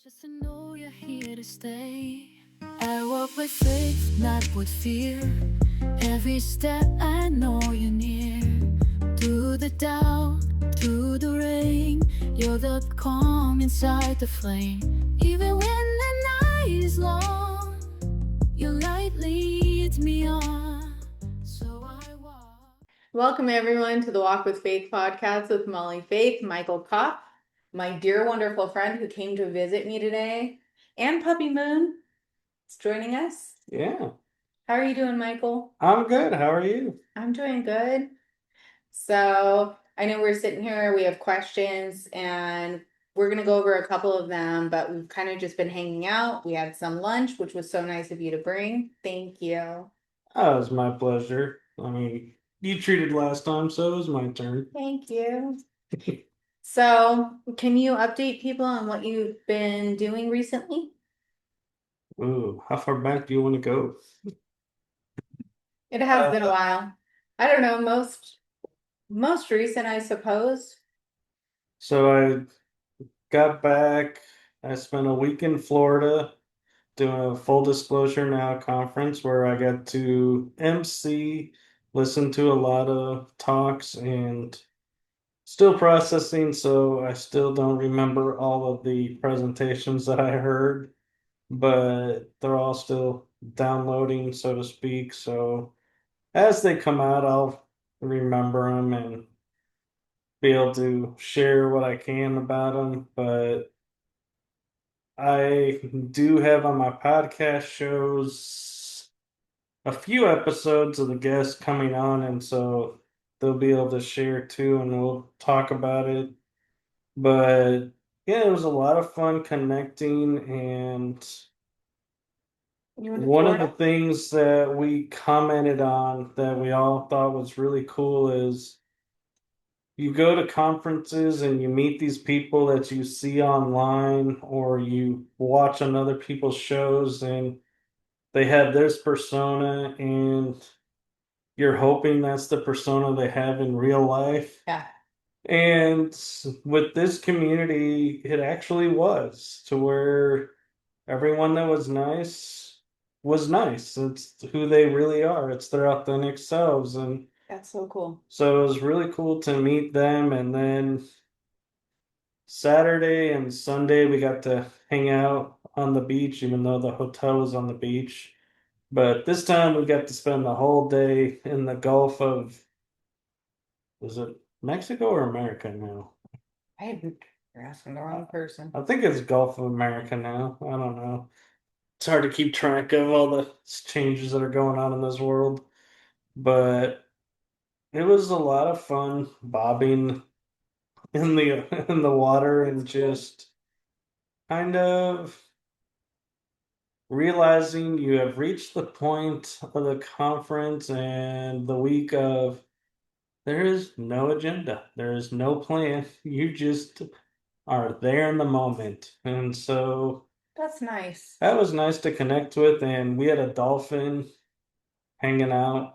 Just to know you're here to stay. I walk with faith, not with fear. Every step I know you're near. Through the doubt, through the rain, you're the calm inside the flame. Even when the night is long, your light leads me on. So I walk. Welcome everyone to the Walk with Faith podcast with Molly Faith, Michael Kopp, my dear wonderful friend who came to visit me today, and Puppy Moon is joining us. Yeah, How are you doing, Michael? I'm good. How are you? I'm doing good. So I know we're sitting here, we have questions, and we're going to go over a couple of them, but we've kind of just been hanging out. We had some lunch, which was so nice of you to bring. Thank you. Oh, it was my pleasure. I mean, you treated last time, so it was my turn. Thank you. So, can you update people on what you've been doing recently? Ooh, how far back do you want to go? It has been a while. I don't know, most recent, I suppose. So I got back. I spent a week in Florida doing a full disclosure now conference where I got to MC, listen to a lot of talks, and still processing, so I still don't remember all of the presentations that I heard, but they're all still downloading, so to speak. So as they come out, I'll remember them and be able to share what I can about them. But I do have on my podcast shows a few episodes of the guests coming on, and so they'll be able to share too, and we'll talk about it. But yeah, it was a lot of fun connecting, and You went to one of the Florida? things that we commented on that we all thought was really cool is you go to conferences and you meet these people that you see online or you watch on other people's shows and they have this persona and you're hoping that's the persona they have in real life. Yeah. And with this community, it actually was to where everyone that was nice was nice. It's who they really are. It's their authentic selves. And That's so cool. so it was really cool to meet them. And then Saturday and Sunday, we got to hang out on the beach, even though the hotel was on the beach. But this time we got to spend the whole day in the Gulf of, was it Mexico or America now? You're asking the wrong person. I think it's Gulf of America now. I don't know. It's hard to keep track of all the changes that are going on in this world, but it was a lot of fun bobbing in the in the water and just kind of realizing you have reached the point of the conference and the week of there is no agenda, there is no plan. You just are there in the moment. And so That's nice. that was nice to connect with. And we had a dolphin hanging out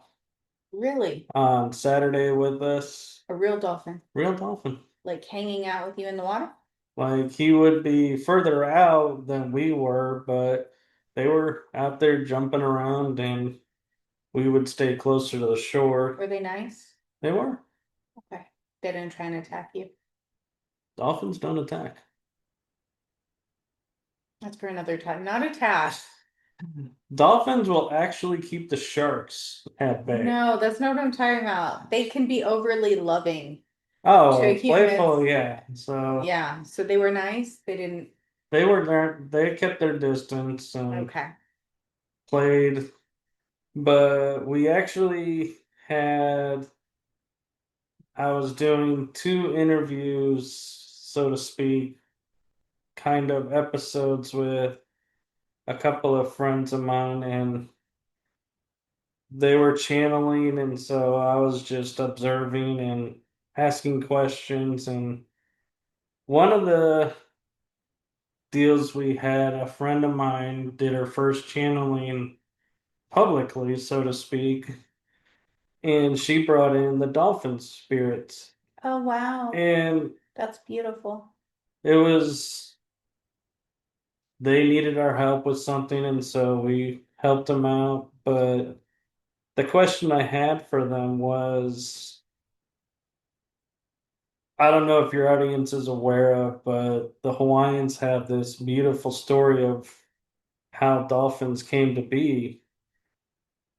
Really? on Saturday with us. A real dolphin. Real dolphin. Like hanging out with you in the water? Like he would be further out than we were, but they were out there jumping around and we would stay closer to the shore. Were they nice? They were. Okay. They didn't try and attack you. Dolphins don't attack. That's for another time. Not attack. Dolphins will actually keep the sharks at bay. No, that's not what I'm talking about. They can be overly loving. Oh, To playful, humans. yeah. So Yeah. So they were nice. They didn't. they were there. They kept their distance and Okay. played, but we actually had. I was doing two interviews, so to speak, kind of episodes with a couple of friends of mine, and they were channeling, and so I was just observing and asking questions. And one of the deals we had, a friend of mine did her first channeling publicly, so to speak, and she brought in the dolphin spirits. Oh, wow. And That's beautiful. it was they needed our help with something, and so we helped them out. But the question I had for them was, I don't know if your audience is aware of, but the Hawaiians have this beautiful story of how dolphins came to be.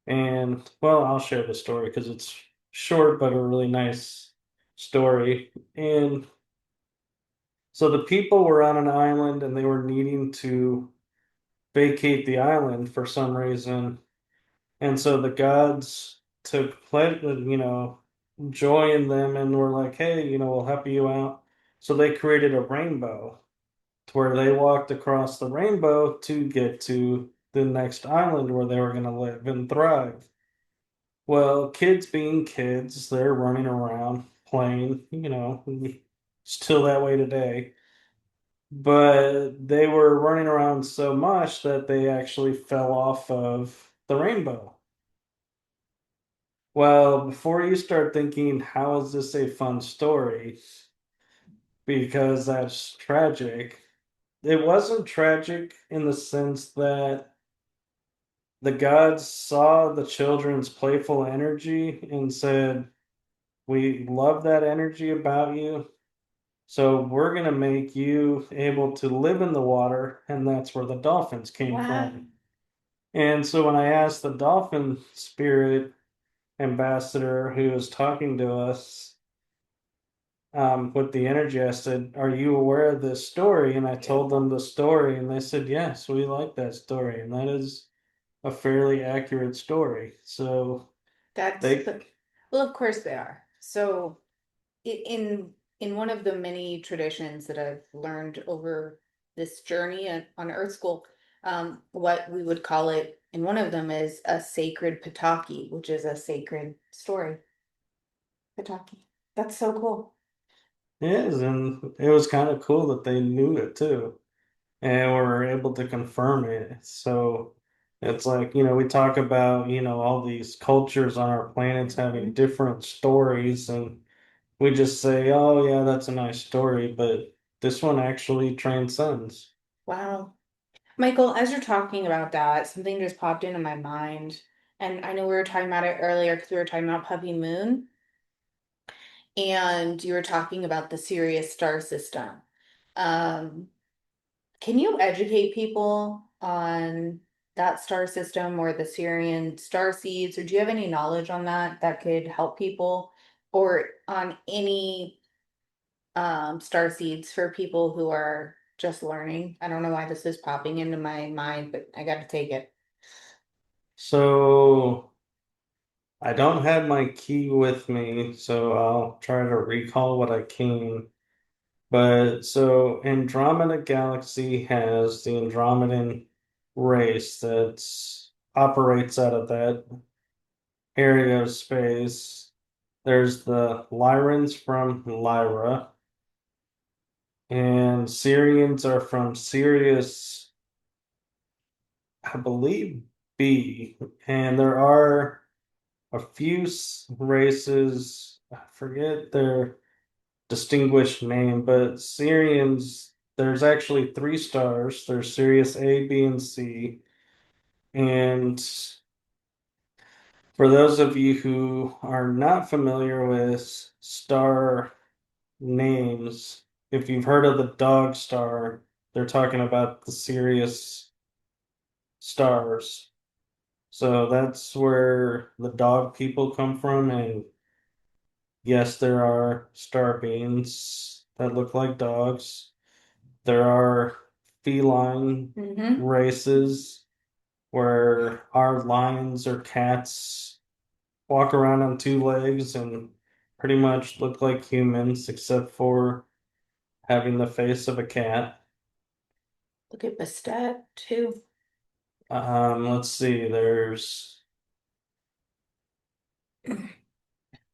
And well, I'll share the story because it's short but a really nice story. And so the people were on an island and they were needing to vacate the island for some reason. And so the gods took joy in them and were like, hey, we'll help you out. So they created a rainbow to where they walked across the rainbow to get to the next island where they were going to live and thrive. Well, kids being kids, they're running around playing, still that way today. But they were running around so much that they actually fell off of the rainbow. Well, before you start thinking, how is this a fun story? Because that's tragic. It wasn't tragic in the sense that the gods saw the children's playful energy and said, we love that energy about you. So we're going to make you able to live in the water. And that's where the dolphins came Wow. from. And so when I asked the dolphin spirit ambassador who was talking to us with the energy, I said, are you aware of this story? And I told them the story, and they said, yes, we like that story. And that is a fairly accurate story. So That's they, well, of course they are. So in one of the many traditions that I've learned over this journey on Earth School, what we would call it in one of them is a sacred Pataki, which is a sacred story. Pataki. That's so cool. is, and it was kind of cool that they knew it too. And we're able to confirm it. So it's like, we talk about, all these cultures on our planets having different stories, and we just say, oh, yeah, that's a nice story, but this one actually transcends. Wow. Michael, as you're talking about that, something just popped into my mind. And I know we were talking about it earlier because we were talking about Puppy Moon, and you were talking about the Sirius star system. Um, can you educate people on that star system or the Sirian star seeds, or do you have any knowledge on that that could help people, or on any star seeds for people who are just learning? I don't know why this is popping into my mind, but I got to take it. So I don't have my key with me, so I'll try to recall what I can. But so Andromeda Galaxy has the Andromedan race that operates out of that area of space. There's the Lyrans from Lyra, and Syrians are from Sirius, I believe B. And there are a few races, I forget their distinguished name, but Syrians, there's actually three stars. There's Sirius A, B, and C. And for those of you who are not familiar with star names, if you've heard of the dog star, they're talking about the Sirius stars. So that's where the dog people come from. And yes, there are star beings that look like dogs. There are feline Mm-hmm. races where our lions or cats walk around on two legs and pretty much look like humans, except for having the face of a cat. Look at Bastet too. Let's see, there's the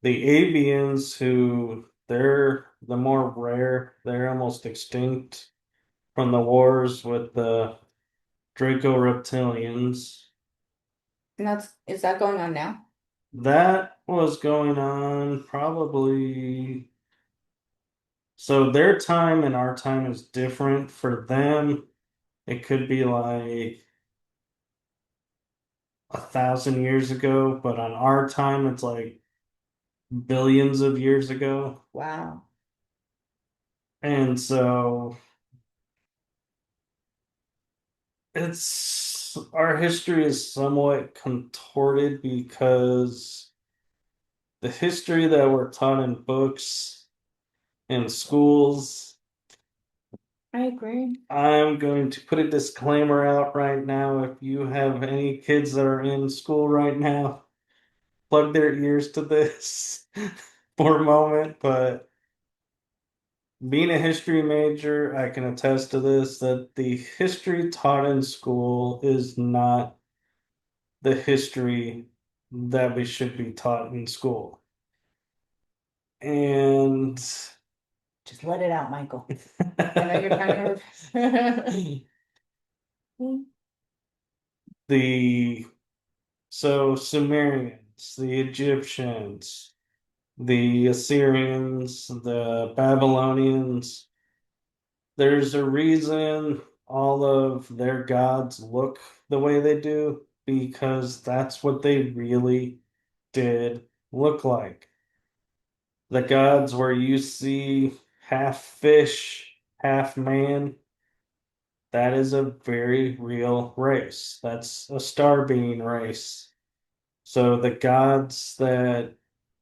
avians who they're the more rare, they're almost extinct from the wars with the Draco reptilians. And is that going on now? That was going on probably. So their time and our time is different. For them, It could be like 1,000 years ago, but on our time, it's like billions of years ago. Wow. And so it's our history is somewhat contorted because the history that we're taught in books and schools, I agree. I'm going to put a disclaimer out right now. If you have any kids that are in school right now, plug their ears to this for a moment. But being a history major, I can attest to this that the history taught in school is not the history that we should be taught in school. And Just let it out, Michael. I know you're trying to. the Sumerians, the Egyptians, the Assyrians, the Babylonians, there's a reason all of their gods look the way they do because that's what they really did look like. The gods where you see half fish, half man, that is a very real race. That's a star being race. So the gods that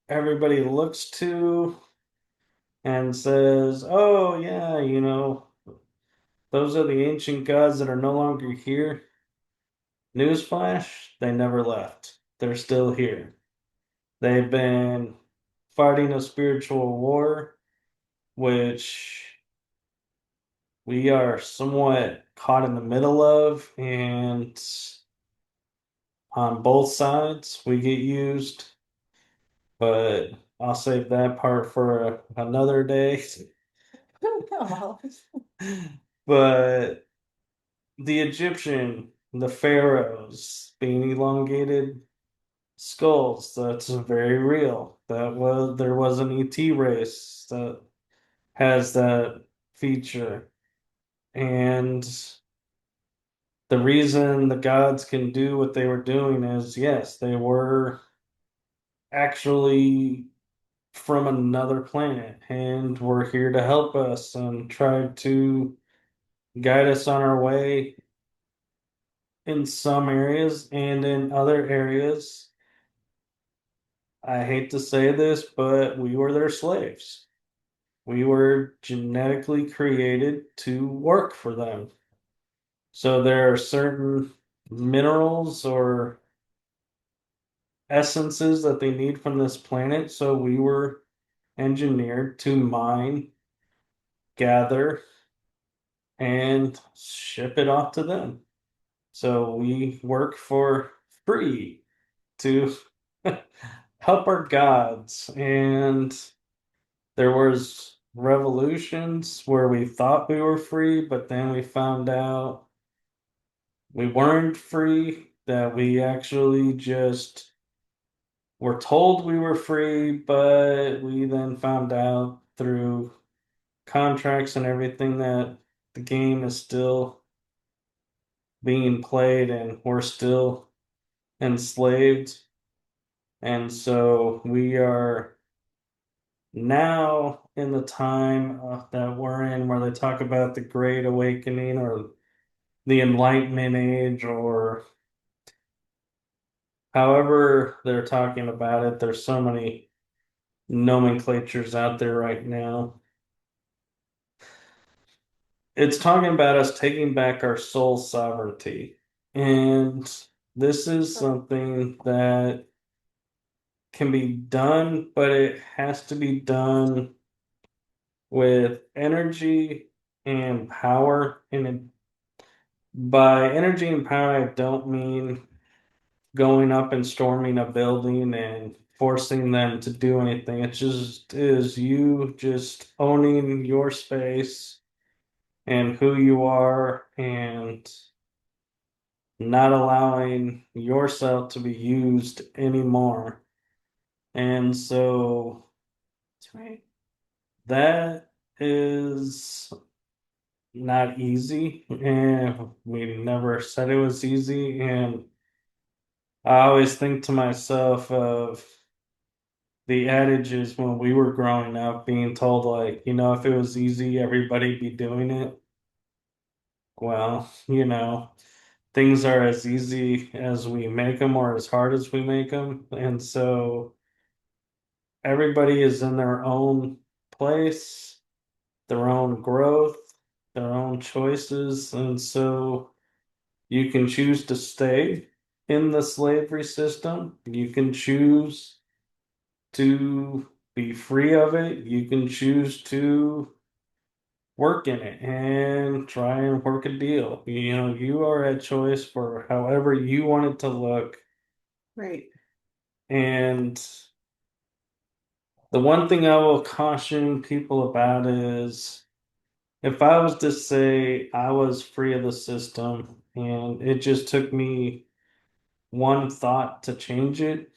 everybody looks to and says, oh, yeah, those are the ancient gods that are no longer here. Newsflash, they never left. They're still here. They've been fighting a spiritual war, which we are somewhat caught in the middle of, and on both sides we get used, but I'll save that part for another day. But the Egyptian, the pharaohs being elongated skulls, that's very real. There was an ET race that has that feature. And the reason the gods can do what they were doing is yes, they were actually from another planet and were here to help us and try to guide us on our way in some areas, and in other areas, I hate to say this, but we were their slaves. We were genetically created to work for them. So there are certain minerals or essences that they need from this planet. So we were engineered to mine, gather, and ship it off to them. So we work for free to help our gods. And there was revolutions where we thought we were free, but then we found out we weren't free, that we actually just were told we were free, but we then found out through contracts and everything that the game is still being played and we're still enslaved. And so we are now in the time that we're in where they talk about the Great Awakening or the Enlightenment Age or however they're talking about it. There's so many nomenclatures out there right now. It's talking about us taking back our soul sovereignty. And this is something that can be done, but it has to be done with energy and power. And by energy and power, I don't mean going up and storming a building and forcing them to do anything. It just is you just owning your space and who you are and not allowing yourself to be used anymore. And so That's right. that is not easy, and we never said it was easy. And I always think to myself of the adages when we were growing up, being told, like, if it was easy, everybody'd be doing it. Well, things are as easy as we make them or as hard as we make them. And so everybody is in their own place, their own growth, their own choices. And so you can choose to stay in the slavery system. You can choose to be free of it. You can choose to work in it and try and work a deal. You are at choice for however you want it to look. Right. And the one thing I will caution people about is if I was to say I was free of the system and it just took me one thought to change it,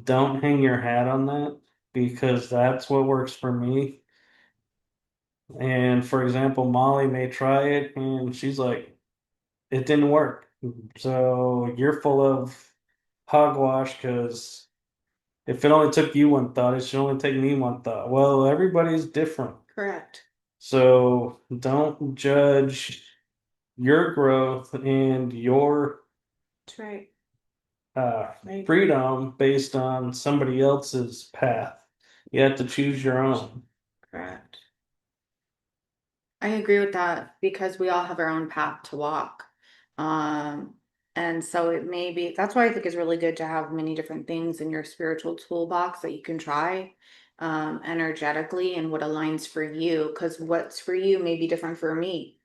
don't hang your hat on that because that's what works for me. And for example, Molly may try it and she's like, it didn't work. So you're full of hogwash because if it only took you one thought, it should only take me one thought. Well, everybody's different. Correct. So don't judge your growth and your That's right. freedom based on somebody else's path. You have to choose your own. Correct. I agree with that because we all have our own path to walk. Um, and so it may be, that's why I think it's really good to have many different things in your spiritual toolbox that you can try energetically and what aligns for you, because what's for you may be different for me.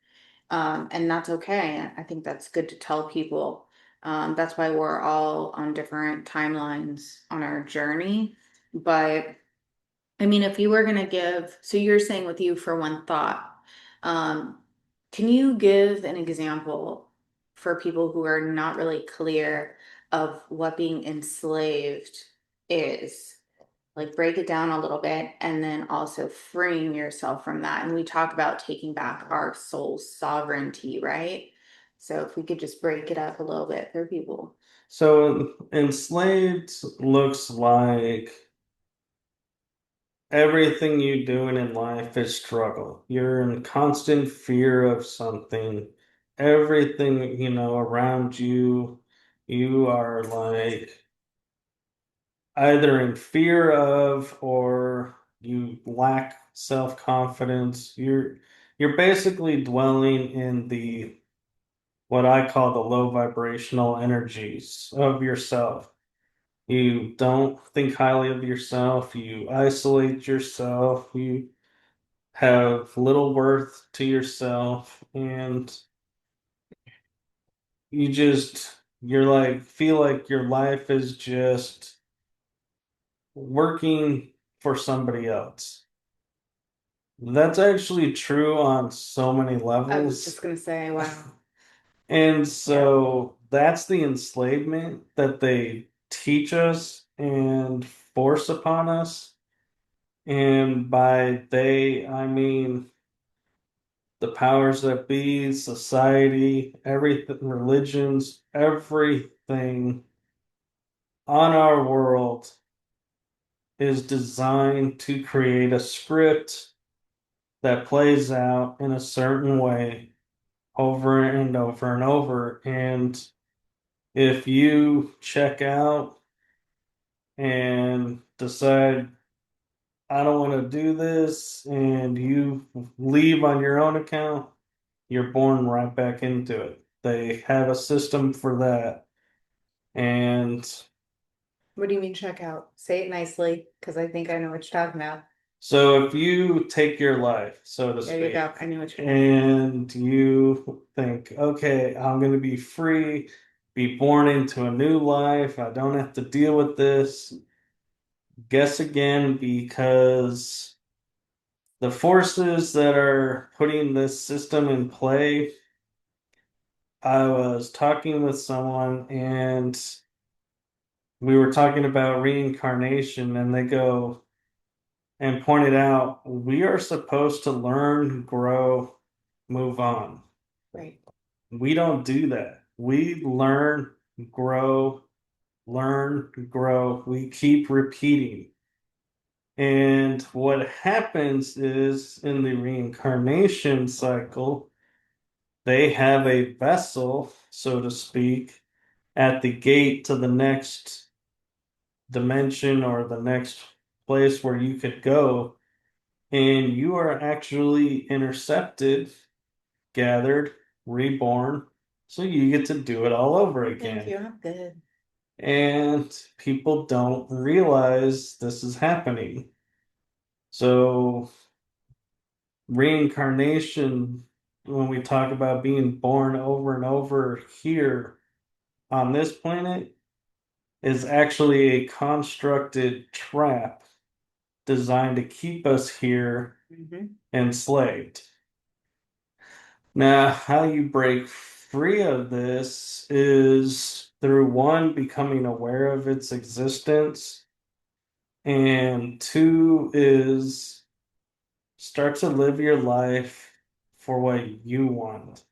And that's okay. I think that's good to tell people. That's why we're all on different timelines on our journey. But I mean, if you were going to give, so you're saying with you for one thought, um, can you give an example for people who are not really clear of what being enslaved is? Like break it down a little bit and then also freeing yourself from that. And we talk about taking back our soul sovereignty, right? So if we could just break it up a little bit for people. So enslaved looks like everything you do in life is struggle. You're in constant fear of something. Everything, around you, you are like either in fear of or you lack self-confidence. You're basically dwelling in the what I call the low vibrational energies of yourself. You don't think highly of yourself, you isolate yourself, you have little worth to yourself, and you're like, feel like your life is just working for somebody else. That's actually true on so many I was levels. just gonna say, wow. And so that's the enslavement that they teach us and force upon us. And by they, I mean the powers that be, society, everything, religions, everything on our world is designed to create a script that plays out in a certain way over and over and over. And if you check out and decide, I don't want to do this, and you leave on your own account, you're born right back into it. They have a system for that. And What do you mean check out? Say it nicely, because I think I know what you're talking about. so if you take your life, so to There you go. speak, I knew what you and you think, okay, I'm going to be free, be born into a new life, I don't have to deal with this. Guess again, because the forces that are putting this system in play, I was talking with someone and we were talking about reincarnation, and they go and pointed out we are supposed to learn, grow, move on. Right. We don't do that. We learn, grow, learn, grow. We keep repeating. And what happens is in the reincarnation cycle, they have a vessel, so to speak, at the gate to the next dimension or the next place where you could go. And you are actually intercepted, gathered, reborn. So you get to do it all over Thank again. you. I'm good. And people don't realize this is happening. So reincarnation, when we talk about being born over and over here on this planet, is actually a constructed trap designed to keep us here enslaved. Now, how you break free of this is through one, becoming aware of its existence, and two is start to live your life for what you want.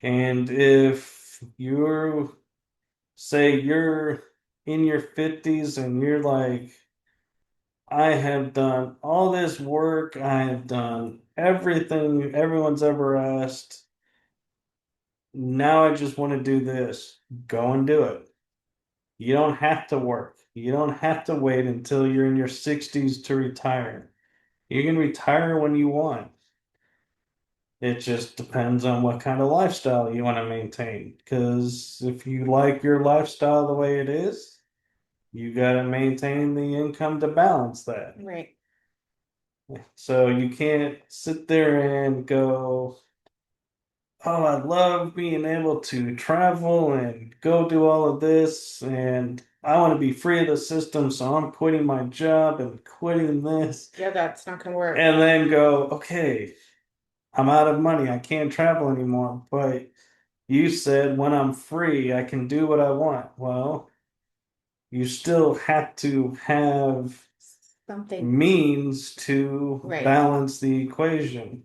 And if you say you're in your 50s and you're like, I have done all this work, I have done everything everyone's ever asked. Now I just want to do this. Go and do it. You don't have to work. You don't have to wait until you're in your 60s to retire. You can retire when you want. It just depends on what kind of lifestyle you want to maintain. Because if you like your lifestyle the way it is, you got to maintain the income to balance that. Right. So you can't sit there and go, oh, I love being able to travel and go do all of this, and I want to be free of the system, so I'm quitting my job and quitting this. Yeah, that's not gonna work. And then go, okay, I'm out of money, I can't travel anymore, but you said when I'm free, I can do what I want. Well, you still have to have Something. means to Right. balance the equation.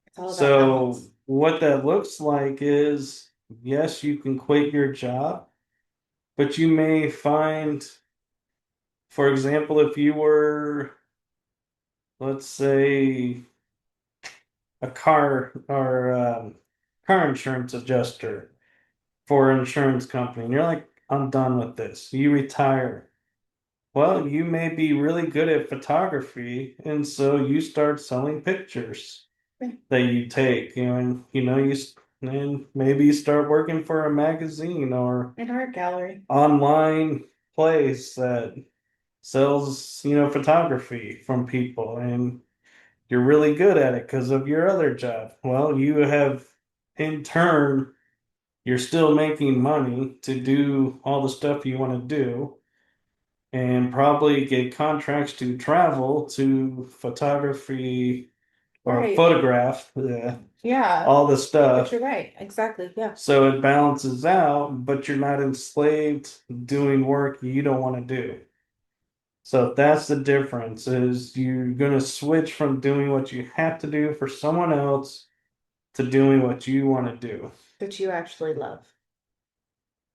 It's all about So balance. what that looks like is, yes, you can quit your job, but you may find, for example, if you were, let's say, a car insurance adjuster for an insurance company, and you're like, I'm done with this. You retire. Well, you may be really good at photography, and so you start selling pictures Right. that you take, and and maybe you start working for a magazine or An art gallery. online place that sells, photography from people, and you're really good at it because of your other job. Well, you have in turn, you're still making money to do all the stuff you want to do and probably get contracts to travel to photography or Right. photograph, Yeah. all the But stuff. you're right. Exactly. Yeah. So it balances out, but you're not enslaved doing work you don't want to do. So that's the difference is you're going to switch from doing what you have to do for someone else to doing what you want to do. That you actually love.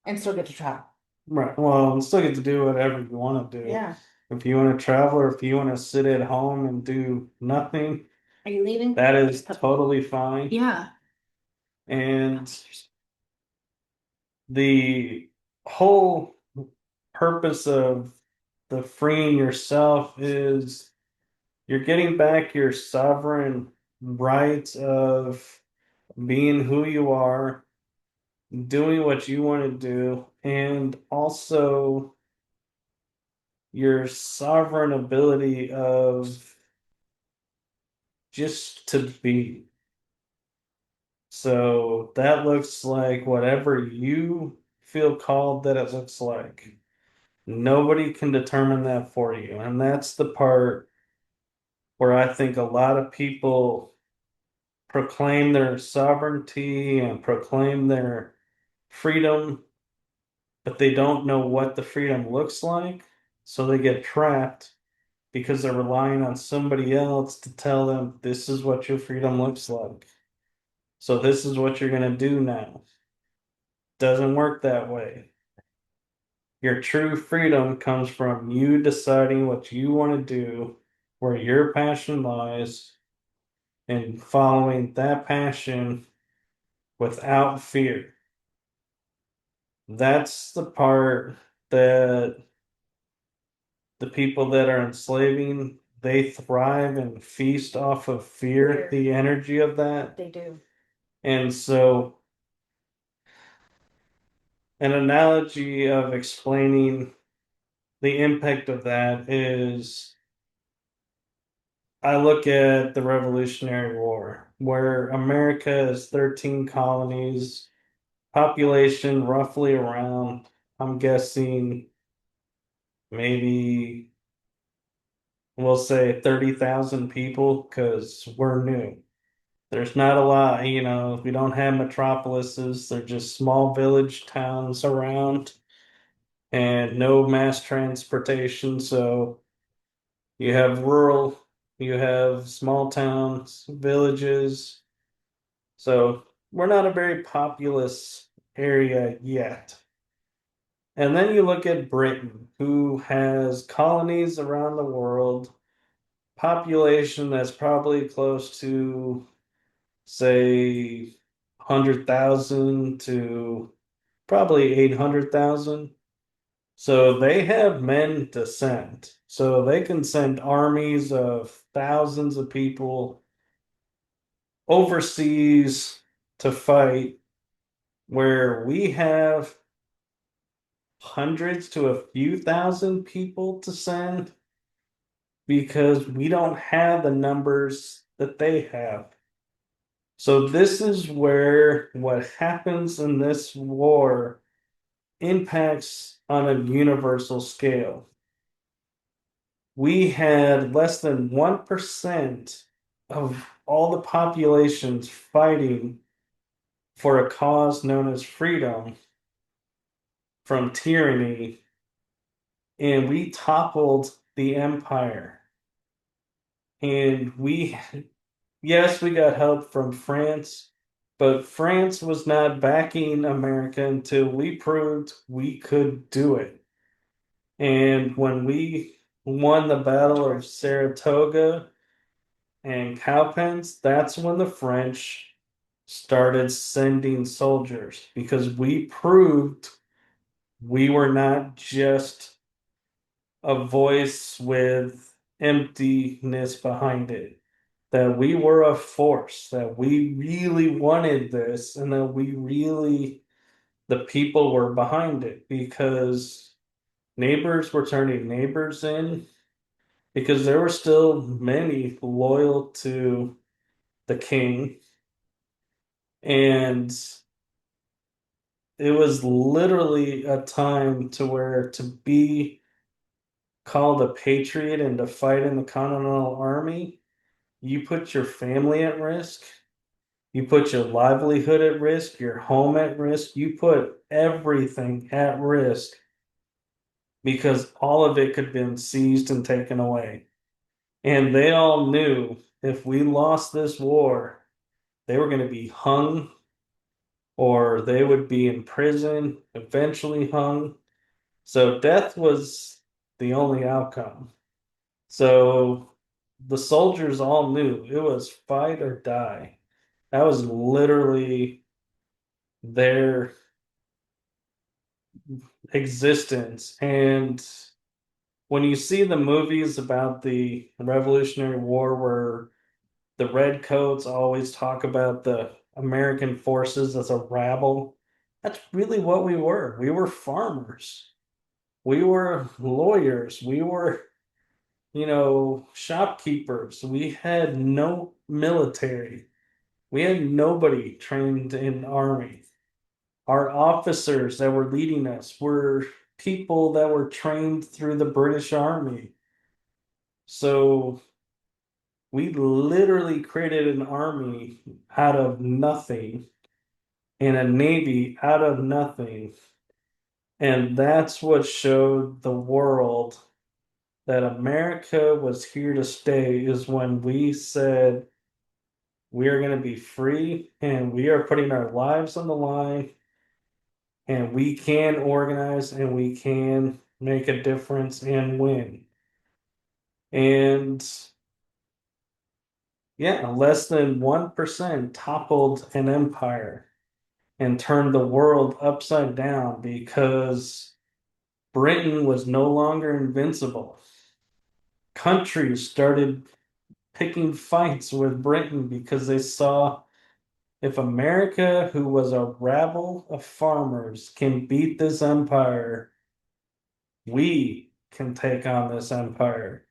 And still get to travel. Right. Well, you still get to do whatever you want to do. Yeah. If you want to travel or if you want to sit at home and do nothing, Are you leaving? that is totally fine. Yeah. And the whole purpose of the freeing yourself is you're getting back your sovereign rights of being who you are, doing what you want to do, and also your sovereign ability of just to be. So that looks like whatever you feel called that it looks like. Nobody can determine that for you. And that's the part where I think a lot of people proclaim their sovereignty and proclaim their freedom, but they don't know what the freedom looks like. So they get trapped because they're relying on somebody else to tell them this is what your freedom looks like. So this is what you're going to do now. Doesn't work that way. Your true freedom comes from you deciding what you want to do, where your passion lies, and following that passion without fear. That's the part that the people that are enslaving, they thrive and feast off of fear, the energy of that. They do. And so, an analogy of explaining the impact of that is I look at the Revolutionary War, where America is 13 colonies, population roughly around, I'm guessing, maybe we'll say 30,000 people because we're new. There's not a lot, we don't have metropolises, they're just small village towns around and no mass transportation. So you have rural, you have small towns, villages. So we're not a very populous area yet. And then you look at Britain, who has colonies around the world, population that's probably close to, say, 100,000 to probably 800,000. So they have men to send. So they can send armies of thousands of people overseas to fight, where we have hundreds to a few thousand people to send because we don't have the numbers that they have. So this is where what happens in this war impacts on a universal scale. We had less than 1% of all the populations fighting for a cause known as freedom from tyranny, and we toppled the empire. And yes, we got help from France, but France was not backing America until we proved we could do it. And when we won the Battle of Saratoga and Cowpens, that's when the French started sending soldiers because we proved we were not just a voice with emptiness behind it, that we were a force, that we really wanted this, and that the people were behind it because neighbors were turning neighbors in because there were still many loyal to the king. And it was literally a time to where to be called a patriot and to fight in the Continental Army, you put your family at risk, you put your livelihood at risk, your home at risk, you put everything at risk because all of it could have been seized and taken away. And they all knew if we lost this war, they were going to be hung or they would be in prison, eventually hung. So death was the only outcome. So the soldiers all knew it was fight or die. That was literally their existence. And when you see the movies about the Revolutionary War where the redcoats always talk about the American forces as a rabble, that's really what we were. We were farmers. We were lawyers. We were, shopkeepers. We had no military. We had nobody trained in army. Our officers that were leading us were people that were trained through the British Army. So we literally created an army out of nothing and a navy out of nothing. And that's what showed the world that America was here to stay, is when we said, We are going to be free and we are putting our lives on the line, and we can organize and we can make a difference and win. And yeah, less than 1% toppled an empire and turned the world upside down because Britain was no longer invincible. Countries started picking fights with Britain because they saw, if America, who was a rabble of farmers, can beat this empire, we can take on this empire.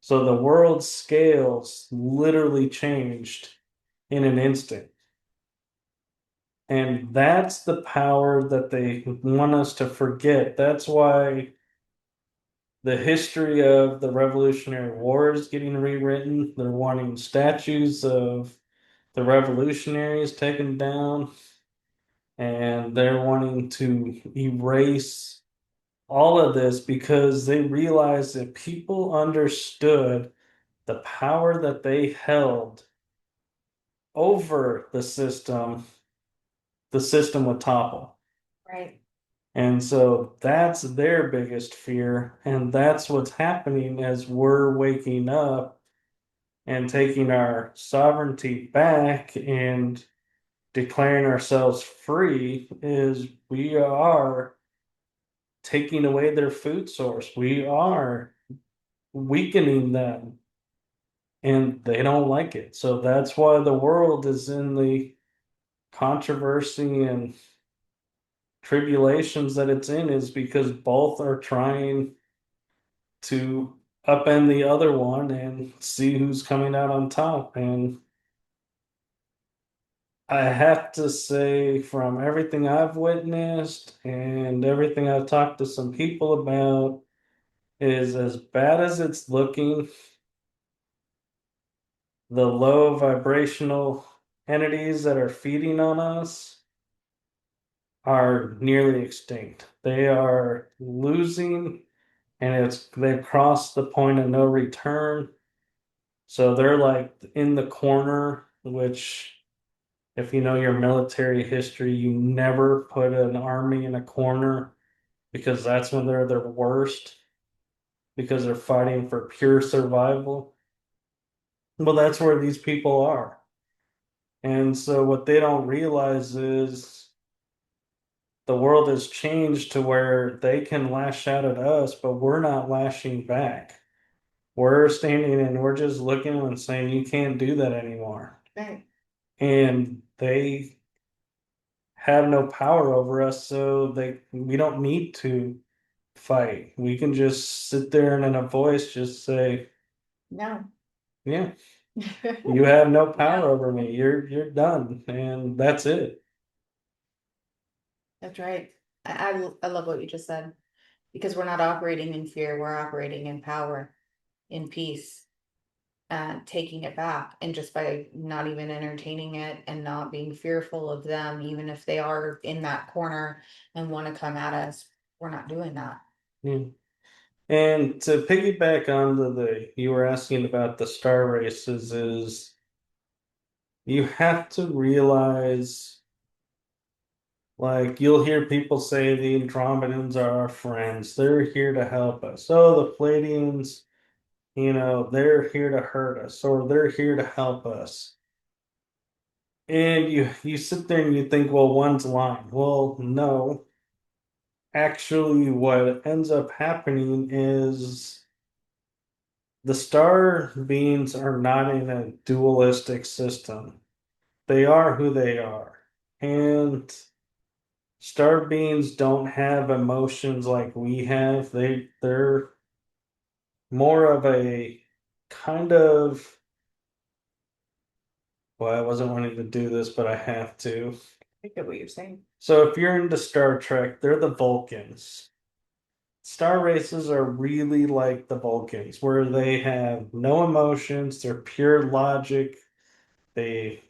So the world scales literally changed in an instant. And that's the power that they want us to forget. That's why the history of the Revolutionary War is getting rewritten. They're wanting statues of the revolutionaries taken down, and they're wanting to erase all of this because they realized that people understood the power that they held over the system would topple. Right. And so that's their biggest fear. And that's what's happening as we're waking up and taking our sovereignty back and declaring ourselves free, is we are taking away their food source. We are weakening them, and they don't like it. So that's why the world is in the controversy and tribulations that it's in, is because both are trying to upend the other one and see who's coming out on top. And I have to say, from everything I've witnessed and everything I've talked to some people about, is as bad as it's looking, the low vibrational entities that are feeding on us are nearly extinct. They are losing, and they've crossed the point of no return. So they're like in the corner, which, if you know your military history, you never put an army in a corner because that's when they're their worst, because they're fighting for pure survival. Well, that's where these people are. And so what they don't realize is the world has changed to where they can lash out at us, but we're not lashing back. We're standing and we're just looking and saying, you can't do that anymore. Right. And they have no power over us, so we don't need to fight. We can just sit there and in a voice just say, No. yeah, you have no power No. over me. You're done. And that's it. That's right. I love what you just said, because we're not operating in fear, we're operating in power, in peace, and taking it back. And just by not even entertaining it and not being fearful of them, even if they are in that corner and want to come at us, we're not doing that. Yeah. And to piggyback on you were asking about the star races, is you have to realize, like, you'll hear people say the Andromedans are our friends. They're here to help us. Oh, the Pleiadians, they're here to hurt us, or they're here to help us. And you sit there and you think, well, one's lying. Well, no. Actually, what ends up happening is the star beings are not in a dualistic system. They are who they are. And star beings don't have emotions like we have. They're more of a kind of, well, I wasn't wanting to do this, but I have to. I get what you're saying. So if you're into Star Trek, they're the Vulcans. Star races are really like the Vulcans, where they have no emotions, they're pure logic. They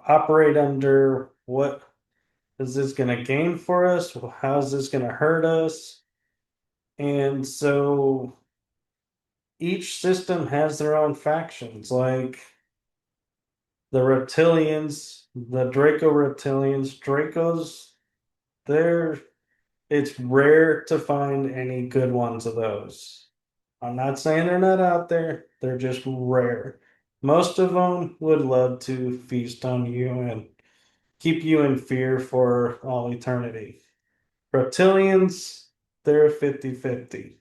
operate under, what is this going to gain for us? How is this going to hurt us? And so each system has their own factions. Like, The reptilians, the Draco reptilians, they're it's rare to find any good ones of those. I'm not saying they're not out there, they're just rare. Most of them would love to feast on you and keep you in fear for all eternity. Reptilians, they're 50-50.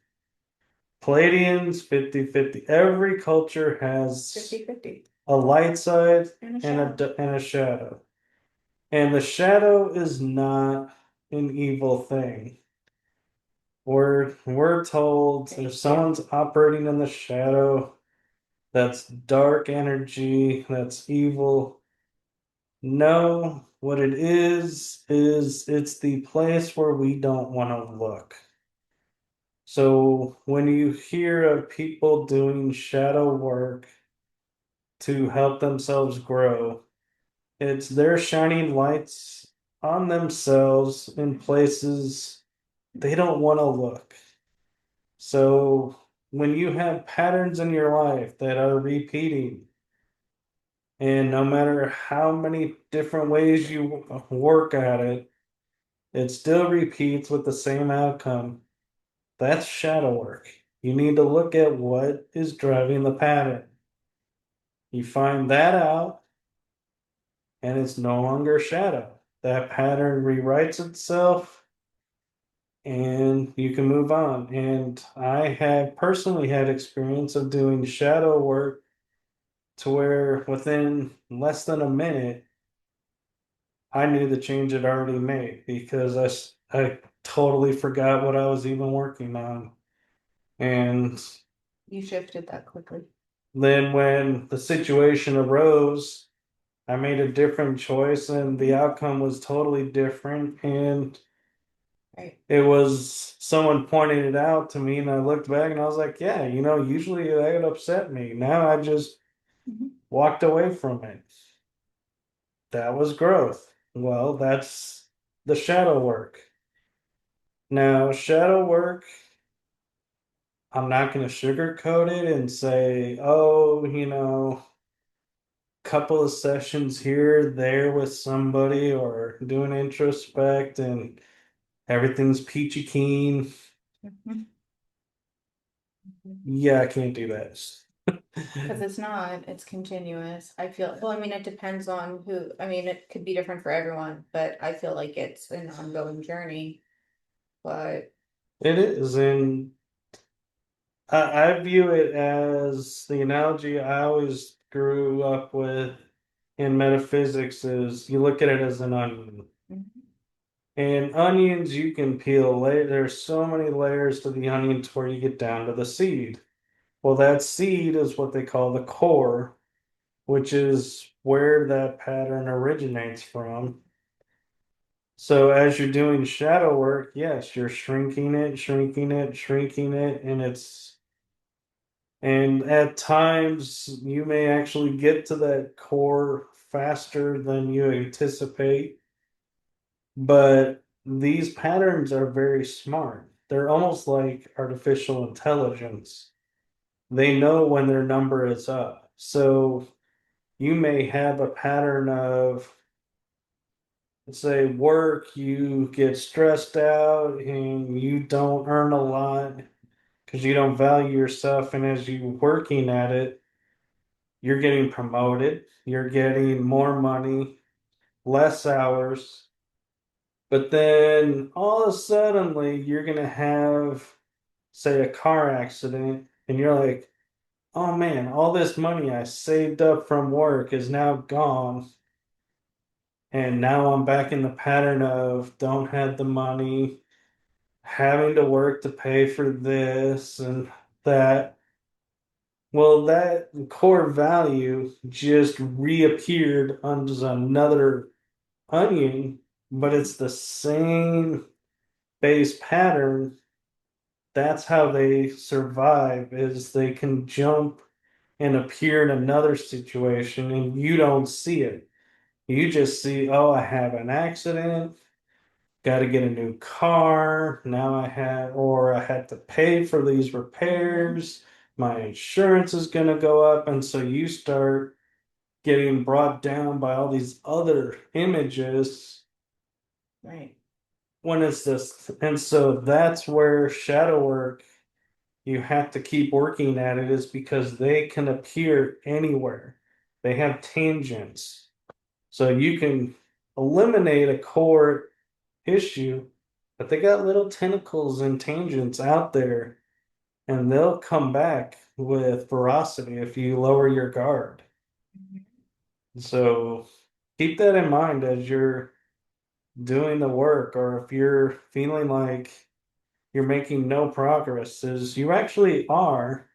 Palladians, 50-50. Every culture has 50-50. a light side And a and a shadow. And the shadow is not an evil thing. We're told Thank if you. someone's operating in the shadow, that's dark energy, that's evil. No, what it is it's the place where we don't want to look. So when you hear of people doing shadow work to help themselves grow, it's they're shining lights on themselves in places they don't want to look. So when you have patterns in your life that are repeating, and no matter how many different ways you work at it, it still repeats with the same outcome. That's shadow work. You need to look at what is driving the pattern. You find that out, and it's no longer shadow. That pattern rewrites itself, and you can move on. And I have personally had experience of doing shadow work to where within less than a minute, I knew the change had already made because I totally forgot what I was even working on. And You shifted that quickly. then when the situation arose, I made a different choice and the outcome was totally different. And Right. it was someone pointed it out to me, and I looked back and I was like, yeah, usually that would upset me. Now I just walked away from it. That was growth. Well, that's the shadow work. Now, shadow work, I'm not going to sugarcoat it and say, oh, couple of sessions here, there with somebody or doing introspect and everything's peachy keen. Mhm. Yeah, I can't do that. Because it's not, it's continuous. I feel, well, I mean, it depends on who, I mean, it could be different for everyone, but I feel like it's an ongoing journey. But It is, and I view it as the analogy I always grew up with in metaphysics is you look at it as an onion. Mhm. And onions you can peel layer. There's so many layers to the onion to where you get down to the seed. Well, that seed is what they call the core, which is where that pattern originates from. So as you're doing shadow work, yes, you're shrinking it, shrinking it, shrinking it, and at times you may actually get to that core faster than you anticipate. But these patterns are very smart. They're almost like artificial intelligence. They know when their number is up. So you may have a pattern of, let's say, work, you get stressed out and you don't earn a lot because you don't value yourself. And as you're working at it, you're getting promoted, you're getting more money, less hours. But then all of a suddenly you're gonna have, say, a car accident, and you're like, oh man, all this money I saved up from work is now gone. And now I'm back in the pattern of don't have the money, having to work to pay for this and that. Well, that core value just reappeared under another onion, but it's the same base pattern. That's how they survive is they can jump and appear in another situation and you don't see it. You just see, oh, I have an accident, got to get a new car. Now or I had to pay for these repairs. My insurance is going to go up. And so you start getting brought down by all these other images Right. when it's just, and so that's where shadow work, you have to keep working at it, is because they can appear anywhere. They have tangents. So you can eliminate a core issue, but they got little tentacles and tangents out there, and they'll come back with ferocity if you lower your guard. So keep that in mind as you're doing the work, or if you're feeling like you're making no progress, is you actually are.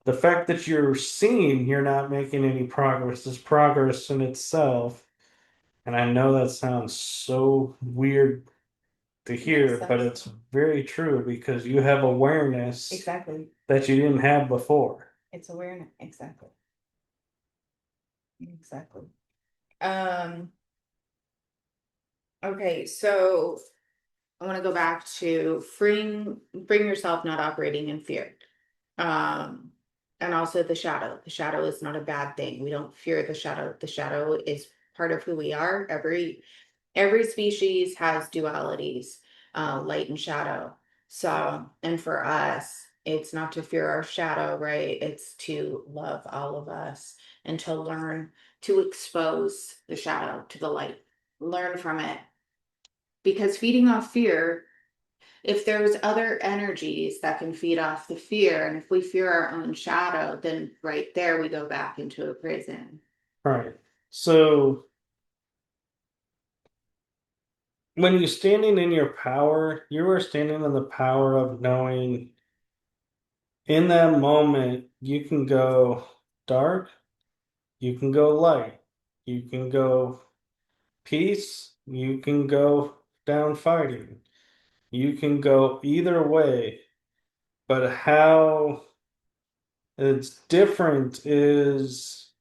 The fact that you're seeing you're not making any progress is progress in itself. And I know that sounds so weird to hear, Makes but sense. it's very true because you have awareness Exactly. that you didn't have before. It's awareness. Exactly. Exactly. Um, Okay, so I want to go back to bring yourself not operating in fear. Um, and also the shadow. The shadow is not a bad thing. We don't fear the shadow. The shadow is part of who we are. Every species has dualities, light and shadow. So, and for us, it's not to fear our shadow, right? It's to love all of us and to learn to expose the shadow to the light, learn from it. Because feeding off fear, if there's other energies that can feed off the fear, and if we fear our own shadow, then right there we go back into a prison. Right. So when you're standing in your power, you are standing in the power of knowing in that moment you can go dark, you can go light, you can go peace, you can go down fighting, you can go either way. But how it's different is,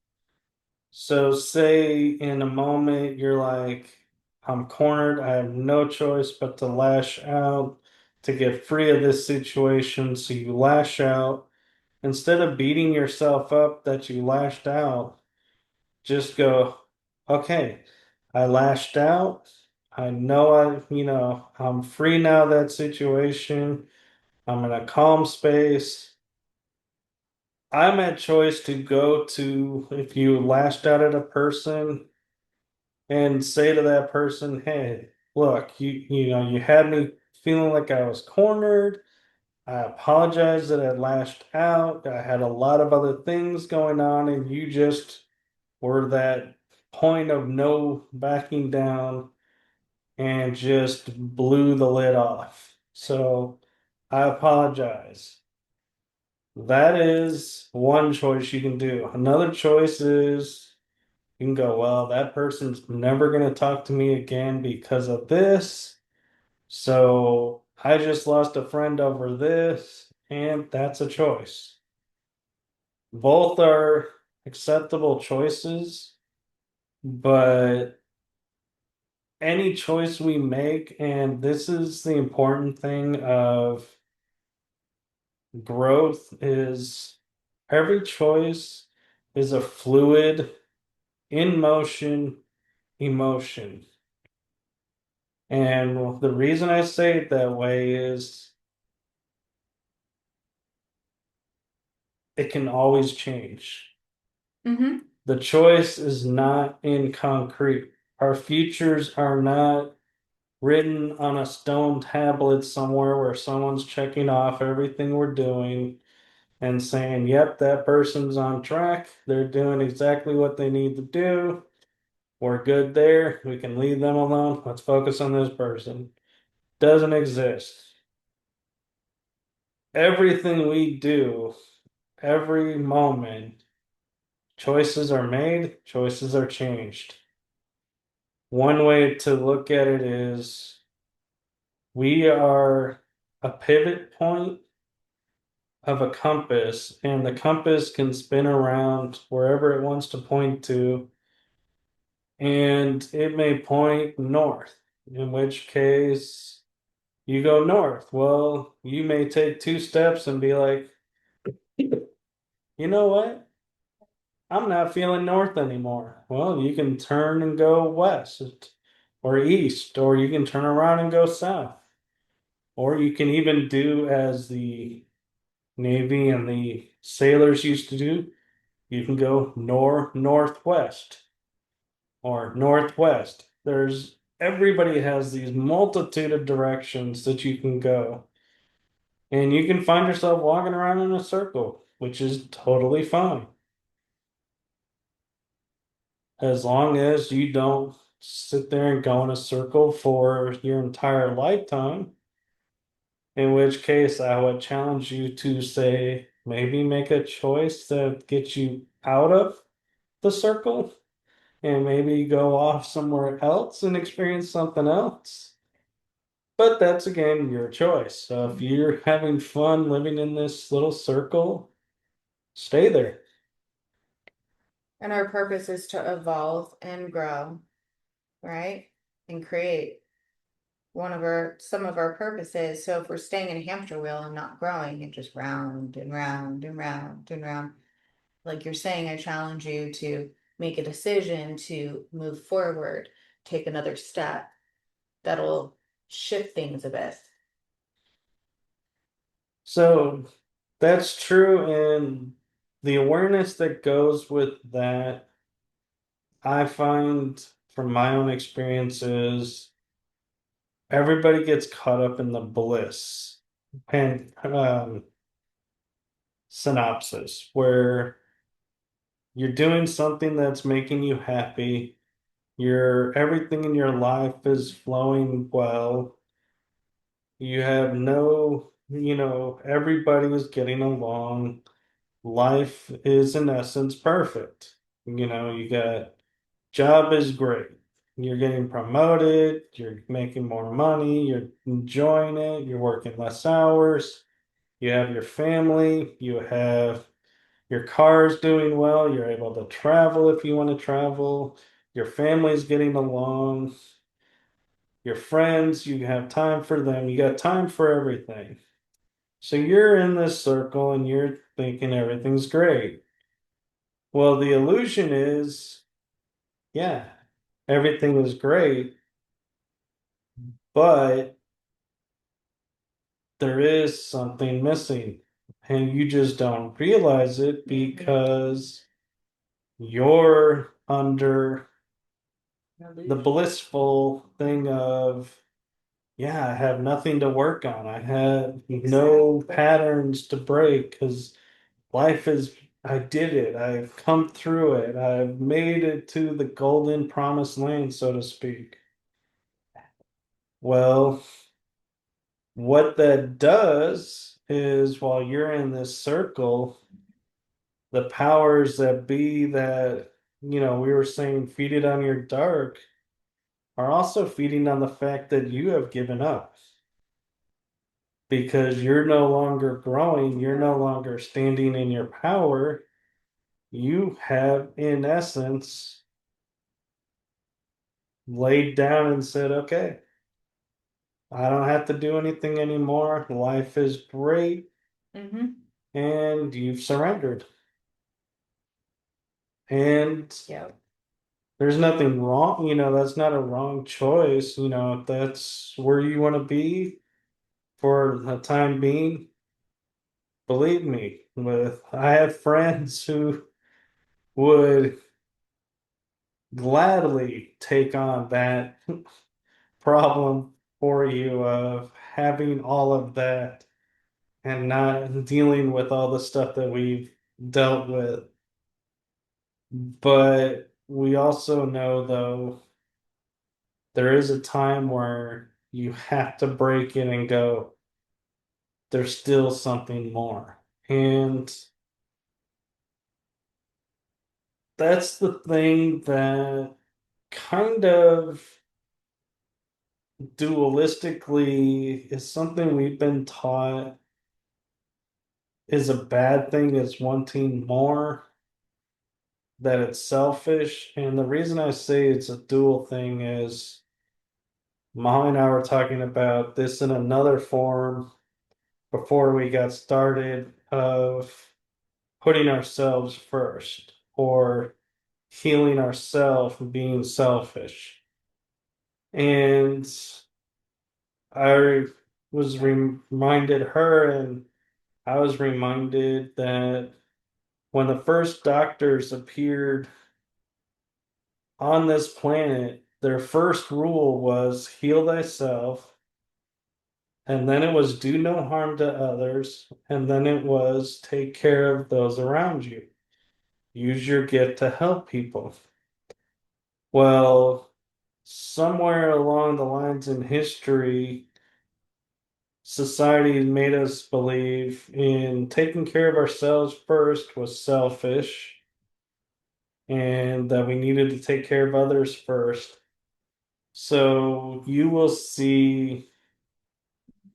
so say in a moment you're like, I'm cornered, I have no choice but to lash out to get free of this situation. So you lash out. Instead of beating yourself up that you lashed out, just go, okay, I lashed out. I know I'm free now of that situation. I'm in a calm space. I'm at choice to go to, if you lashed out at a person, and say to that person, hey, look, you had me feeling like I was cornered. I apologize that I lashed out. I had a lot of other things going on, and you just were that point of no backing down and just blew the lid off. So I apologize. That is one choice you can do. Another choice is you can go, well, that person's never going to talk to me again because of this. So I just lost a friend over this, and that's a choice. Both are acceptable choices, but any choice we make, and this is the important thing of growth, is every choice is a fluid, in motion emotion. And the reason I say it that way is it can always change. Mm-hmm. The choice is not in concrete. Our futures are not written on a stone tablet somewhere where someone's checking off everything we're doing and saying, yep, that person's on track. They're doing exactly what they need to do. We're good there. We can leave them alone. Let's focus on this person. Doesn't exist. Everything we do, every moment, choices are made, choices are changed. One way to look at it is we are a pivot point of a compass, and the compass can spin around wherever it wants to point to, and it may point north, in which case you go north. Well, you may take two steps and be like, you know what? I'm not feeling north anymore. Well, you can turn and go west or east, or you can turn around and go south. Or you can even do as the Navy and the sailors used to do. You can go northwest or northwest. There's everybody has these multitude of directions that you can go. And you can find yourself walking around in a circle, which is totally fine. As long as you don't sit there and go in a circle for your entire lifetime, in which case I would challenge you to say, maybe make a choice that gets you out of the circle and maybe go off somewhere else and experience something else. But that's again your choice. So if you're having fun living in this little circle, stay there. And our purpose is to evolve and grow, right? And create some of our purposes. So if we're staying in a hamster wheel and not growing and just round and round and round and round, like you're saying, I challenge you to make a decision to move forward, take another step that'll shift things a bit. So that's true. And the awareness that goes with that, I find from my own experiences, everybody gets caught up in the bliss and synopsis where you're doing something that's making you happy. Everything in your life is flowing well. You have everybody is getting along. Life is in essence perfect. You got job is great. You're getting promoted, you're making more money, you're enjoying it, you're working less hours, you have your family, you have your car's doing well, you're able to travel if you want to travel, your family's getting along, your friends, you have time for them, you got time for everything. So you're in this circle and you're thinking everything's great. Well, the illusion is, yeah, everything is great, but there is something missing. And you just don't realize it because you're under the blissful thing of, yeah, I have nothing to work on. I have no Exactly. patterns to break because life is, I did it. I've come through it. I've made it to the golden promised land, so to speak. Well, what that does is while you're in this circle, the powers that be that, we were saying feed it on your dark are also feeding on the fact that you have given up because you're no longer growing, you're no longer standing in your power. You have, in essence, laid down and said, okay, I don't have to do anything anymore. Life is great. Mm-hmm. And you've surrendered. And Yep. there's nothing wrong, that's not a wrong choice. If that's where you want to be for the time being, believe me, I have friends who would gladly take on that problem for you of having all of that and not dealing with all the stuff that we've dealt with. But we also know, though, there is a time where you have to break in and go, there's still something more. And that's the thing that kind of dualistically is something we've been taught is a bad thing, is wanting more, that it's selfish. And the reason I say it's a dual thing is Molly and I were talking about this in another form before we got started of putting ourselves first. or healing ourselves from being selfish. And I was reminded her, and I was reminded that when the first doctors appeared on this planet, their first rule was heal thyself, and then it was do no harm to others, and then it was take care of those around you. Use your gift to help people. Well, somewhere along the lines in history, society made us believe in taking care of ourselves first was selfish, and that we needed to take care of others first. So you will see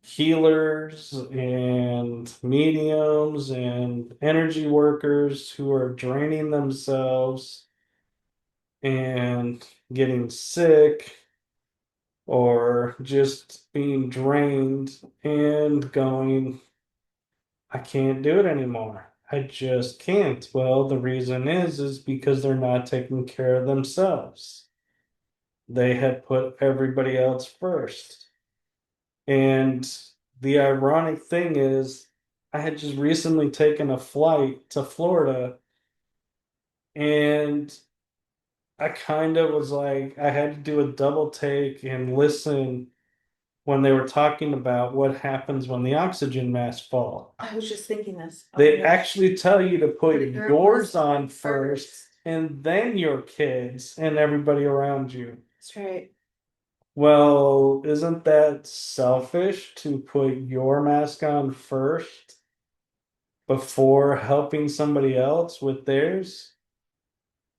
healers and mediums and energy workers who are draining themselves and getting sick or just being drained and going, I can't do it anymore. I just can't. Well, the reason is because they're not taking care of themselves. They had put everybody else first. And the ironic thing is, I had just recently taken a flight to Florida, and I kind of was like, I had to do a double take and listen when they were talking about what happens when the oxygen masks fall. I was just thinking this. They actually tell you to put Put yours on first and then your kids and everybody around you. That's right. Well, isn't that selfish to put your mask on first before helping somebody else with theirs?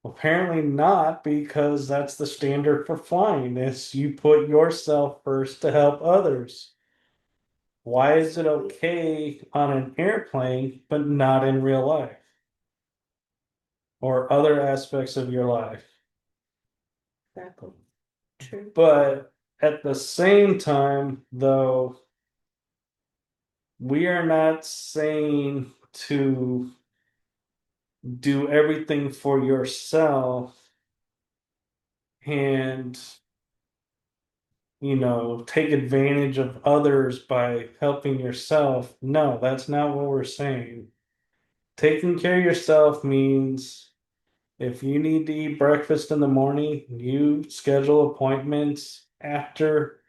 Apparently not, because that's the standard for flying, is you put yourself first to help others. Why is it okay on an airplane, but not in real life or other aspects of your life? Exactly. True. But at the same time, though, we are not saying to do everything for yourself and, take advantage of others by helping yourself. No, that's not what we're saying. Taking care of yourself means if you need to eat breakfast in the morning, you schedule appointments after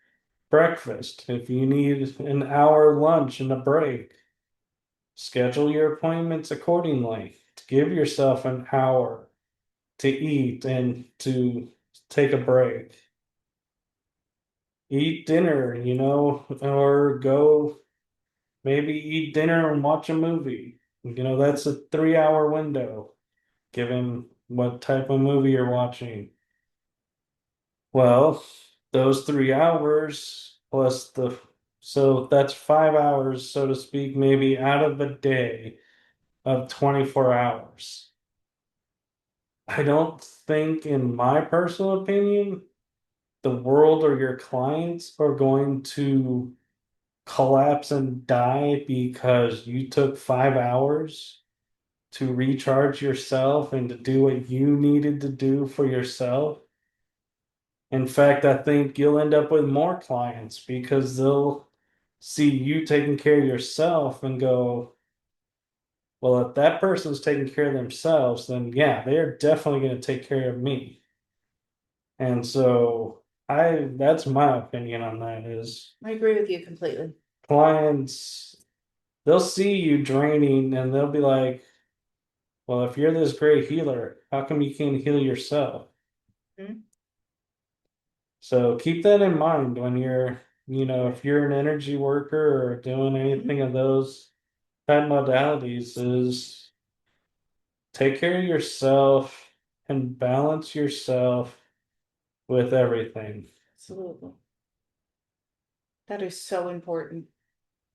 breakfast. If you need an hour lunch and a break, schedule your appointments accordingly. Give yourself an hour to eat and to take a break. Eat dinner, or go maybe eat dinner and watch a movie. That's a 3 hour window, given what type of movie you're watching. Well, those 3 hours plus so that's 5 hours, so to speak, maybe out of a day of 24 hours. I don't think, in my personal opinion, the world or your clients are going to collapse and die because you took 5 hours to recharge yourself and to do what you needed to do for yourself. In fact, I think you'll end up with more clients because they'll see you taking care of yourself and go, well, if that person's taking care of themselves, then yeah, they're definitely going to take care of me. And so that's my opinion on that is I agree with you completely. clients, they'll see you draining and they'll be like, well, if you're this great healer, how come you can't heal yourself? Mhm. So keep that in mind when if you're an energy worker or doing anything of those type modalities, is take care of yourself and balance yourself with everything. Absolutely. That is so important.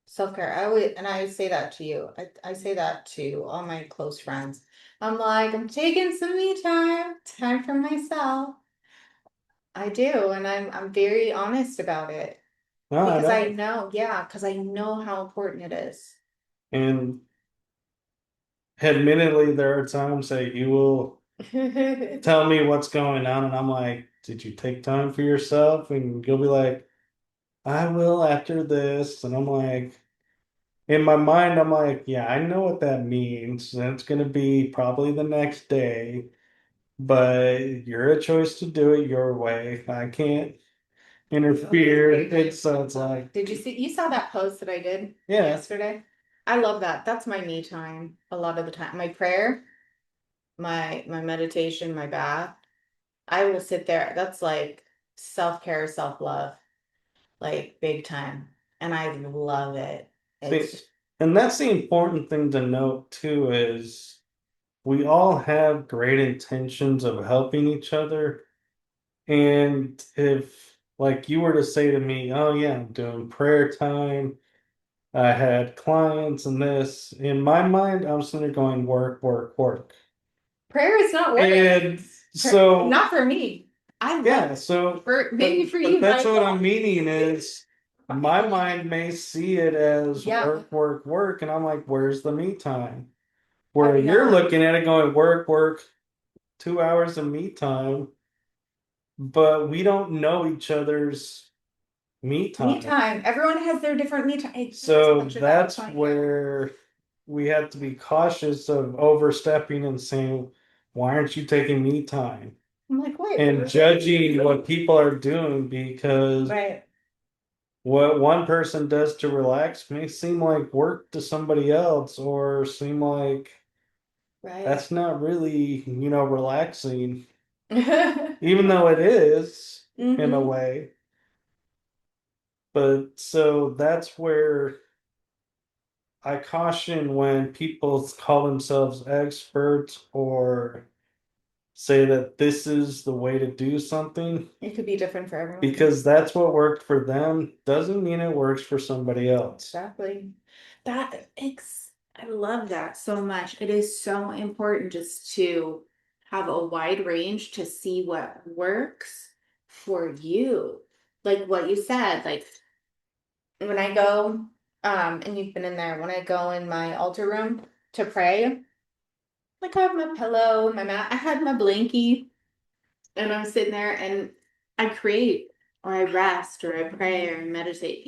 Self-care. I say that to you. I say that to all my close friends. I'm like, I'm taking some me time for myself. I do, and I'm very honest about it No, I because I know. know, yeah, because I know how important it is. And admittedly, there are times that you will tell me what's going on, and I'm like, did you take time for yourself? And you'll be like, I will after this. And I'm like, in my mind, I'm like, yeah, I know what that means. And it's going to be probably the next day, but you're a choice to do it your way. I can't interfere. It's like, Did you saw that post that I did yeah, yesterday? I love that. That's my me time a lot of the time. My prayer, my meditation, my bath. I will sit there. That's like self-care, self-love, like big time. And I love it. see, It's and that's the important thing to note too is we all have great intentions of helping each other. And if, like, you were to say to me, oh, yeah, I'm doing prayer time, I had clients and this, in my mind, I'm sitting there going, work, work, work. prayer is not work. And so, Not for me. I love yeah, it. so, Maybe for but you, that's what Michael. I'm meaning is my mind may see it as Yeah. work, work, work, and I'm like, where's the me time? I Where you're know. looking at it going, work, work, 2 hours of me time, but we don't know each other's me Me time. time. Everyone has their different me time. So that's where we have to be cautious of overstepping and saying, why aren't you taking me time? I'm like, wait. And judging what people are doing because Right. what one person does to relax may seem like work to somebody else or seem like Right. that's not really, relaxing, Mhm. even though it is in a way. But so that's where I caution when people call themselves experts or say that this is the way to do something It could be different for everyone. because that's what worked for them doesn't mean it works for somebody else. Exactly. I love that so much. It is so important just to have a wide range to see what works for you. Like what you said, like when I go, and you've been in there, when I go in my altar room to pray, like I have my pillow, my mat, I had my blankie, and I'm sitting there and I create or I rest or I pray or I meditate,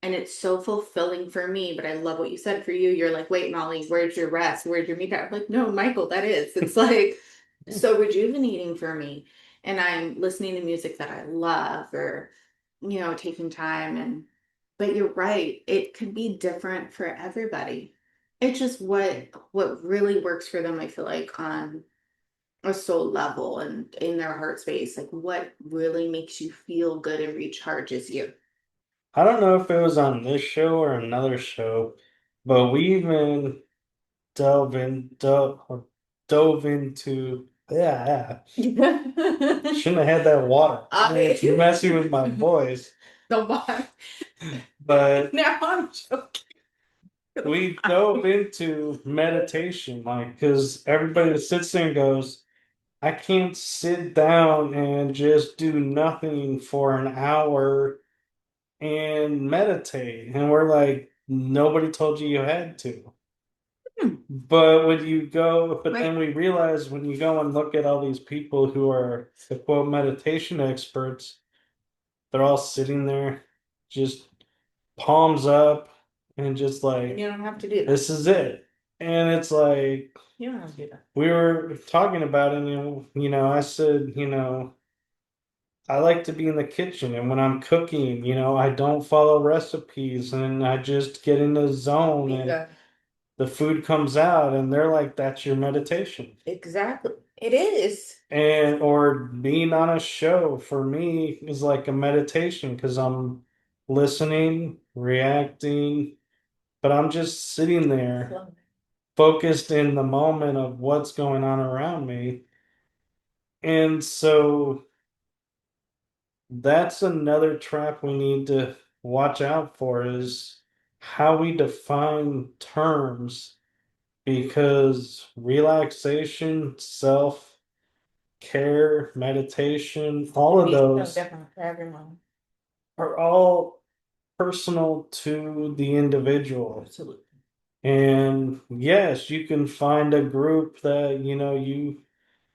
and it's so fulfilling for me. But I love what you said for you. You're like, wait, Molly, where's your rest? Where's your me time? I'm like, no, Michael, that is. It's like so rejuvenating for me. And I'm listening to music that I love or, taking time but you're right. It could be different for everybody. It's just what really works for them, I feel like, on a soul level and in their heart space. Like what really makes you feel good and recharges you. I don't know if it was on this show or another show, but we even dove into yeah, shouldn't have had that water. It's messing with my voice. The water. But Now I'm joking. we dove into meditation, like, because everybody that sits there and goes, I can't sit down and just do nothing for an hour and meditate. And we're like, nobody told you you had to. But when you go, but then we realize when you go and look at all these people who are the quote meditation experts, they're all sitting there just palms up and just And like, you don't have to do that. this is it. And it's like, You don't have to do that. we were talking about it, and I said, I like to be in the kitchen, and when I'm cooking, I don't follow recipes, and I just get in the zone, and the food comes out, and they're like, "That's your meditation." Exactly. It is. And or being on a show for me is like a meditation because I'm listening, reacting, but I'm just sitting there, focused in the moment of what's going on around me. And so that's another trap we need to watch out for is how we define terms because relaxation, self care, meditation, all of those So different for everyone. are all personal to the individual. Absolutely. And yes, you can find a group that, you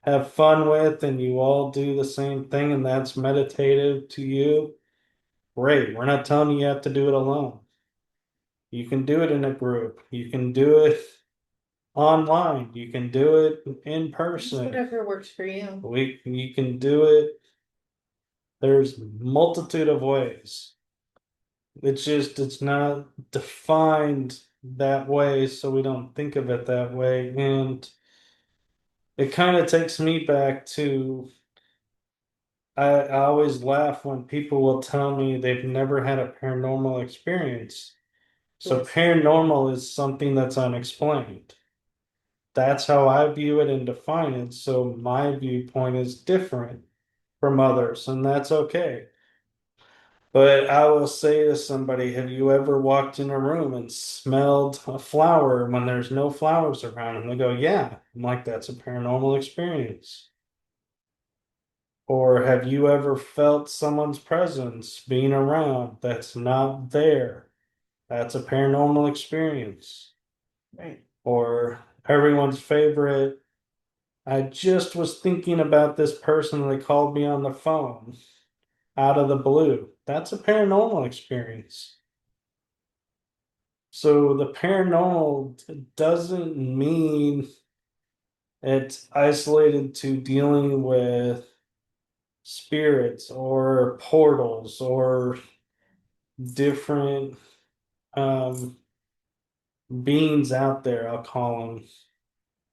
have fun with and you all do the same thing and that's meditative to you. Great. We're not telling you have to do it alone. You can do it in a group. You can do it online. You can do it in Just person. whatever works for you. You can do it. There's multitude of ways. It's not defined that way, so we don't think of it that way. And it kind of takes me back to I always laugh when people will tell me they've never had a paranormal experience. So Yes. paranormal is something that's unexplained. That's how I view it and define it. So my viewpoint is different from others, and that's okay. But I will say to somebody, have you ever walked in a room and smelled a flower when there's no flowers around? And they go, yeah. I'm like, that's a paranormal experience. Or have you ever felt someone's presence being around that's not there? That's a paranormal experience. Right. Or everyone's favorite, I just was thinking about this person and they called me on the phone out of the blue. That's a paranormal experience. So the paranormal doesn't mean it's isolated to dealing with spirits or portals or different um, beings out there, I'll call them,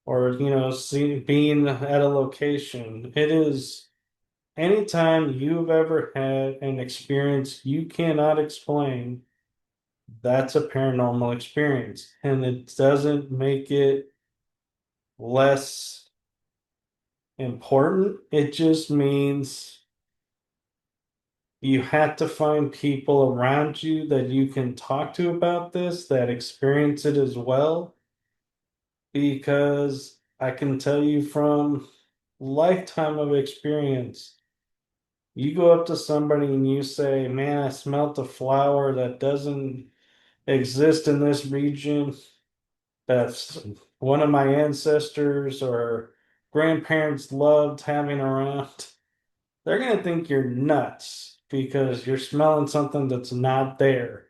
or being at a location. It is anytime you've ever had an experience you cannot explain, that's a paranormal experience, and it doesn't make it less important. It just means you have to find people around you that you can talk to about this that experience it as well. Because I can tell you from lifetime of experience, you go up to somebody and you say, man, I smelt a flower that doesn't exist in this region. That's one of my ancestors or grandparents loved having around. They're going to think you're nuts because you're smelling something that's not there,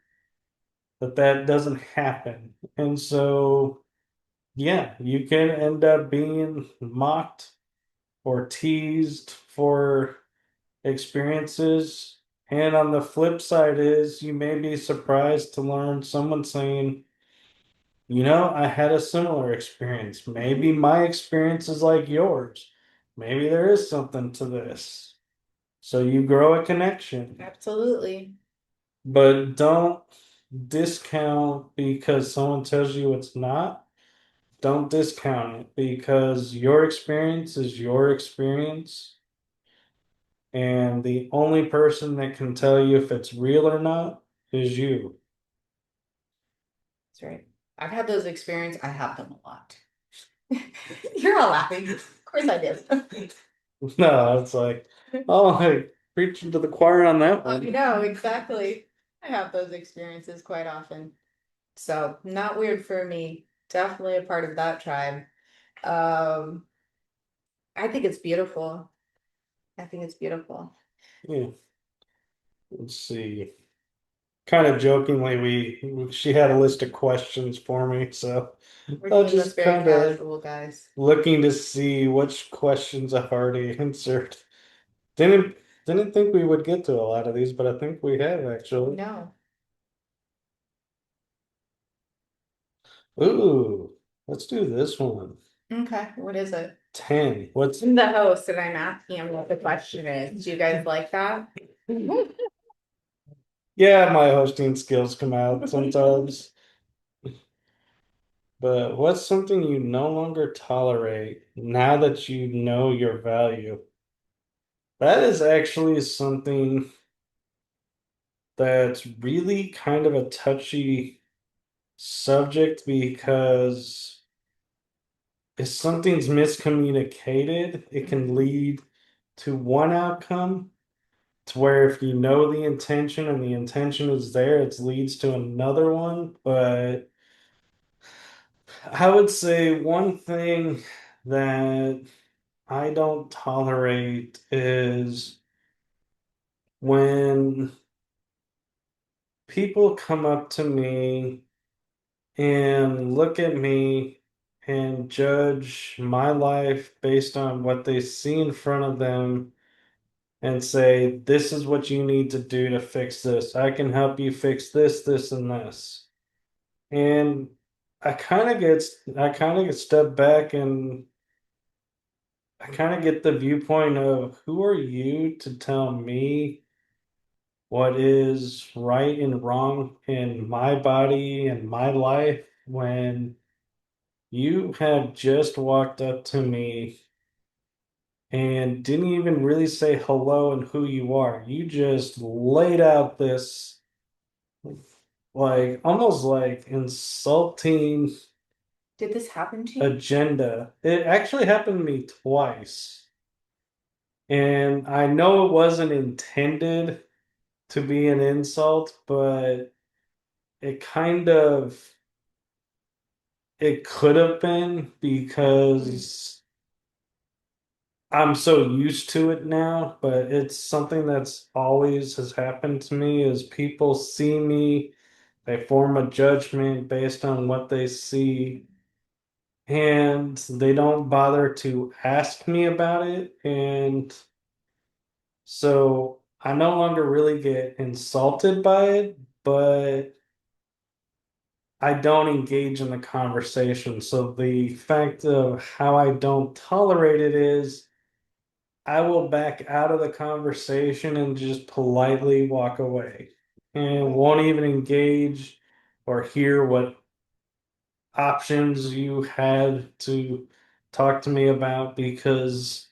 that doesn't happen. And so, yeah, you can end up being mocked or teased for experiences. And on the flip side is you may be surprised to learn someone saying, I had a similar experience. Maybe my experience is like yours. Maybe there is something to this. So you grow a connection. Absolutely. But don't discount because someone tells you it's not. Don't discount it because your experience is your experience. And the only person that can tell you if it's real or not is you. That's right. I've had those experiences. I have them a lot. You're all laughing. Of course I did. No, it's like, oh, hey, preaching to the choir on that I one. know, exactly. I have those experiences quite often. So not weird for me. Definitely a part of that tribe. Um, I think it's beautiful. I think it's beautiful. Yeah. Let's see. Kind of jokingly, she had a list of questions for me, so We're I'll doing this just very kind of casual, guys. looking to see which questions I've already answered. Didn't didn't think we would get to a lot of these, but I think we have actually. No. Ooh, let's do this one. Okay, what is it? 10. What's I'm the host and I'm asking him what the question is. Do you guys like that? Yeah, my hosting skills come out sometimes. But what's something you no longer tolerate now that you know your value? That is actually something that's really kind of a touchy subject because if something's miscommunicated, it can lead to one outcome, to where if you know the intention and the intention is there, it leads to another one. But I would say one thing that I don't tolerate is when people come up to me and look at me and judge my life based on what they see in front of them and say, this is what you need to do to fix this. I can help you fix this, this, and this. And I kind of get step back and I kind of get the viewpoint of who are you to tell me what is right and wrong in my body and my life when you have just walked up to me and didn't even really say hello and who you are. You just laid out this like almost like insulting Did this happen to you? agenda. It actually happened to me twice. And I know it wasn't intended to be an insult, but it kind of it could have been because I'm so used to it now, but it's something that's always has happened to me is people see me, they form a judgment based on what they see, and they don't bother to ask me about it. And so I no longer really get insulted by it, but I don't engage in the conversation. So the fact of how I don't tolerate it is I will back out of the conversation and just politely walk away and won't even engage or hear what options you had to talk to me about because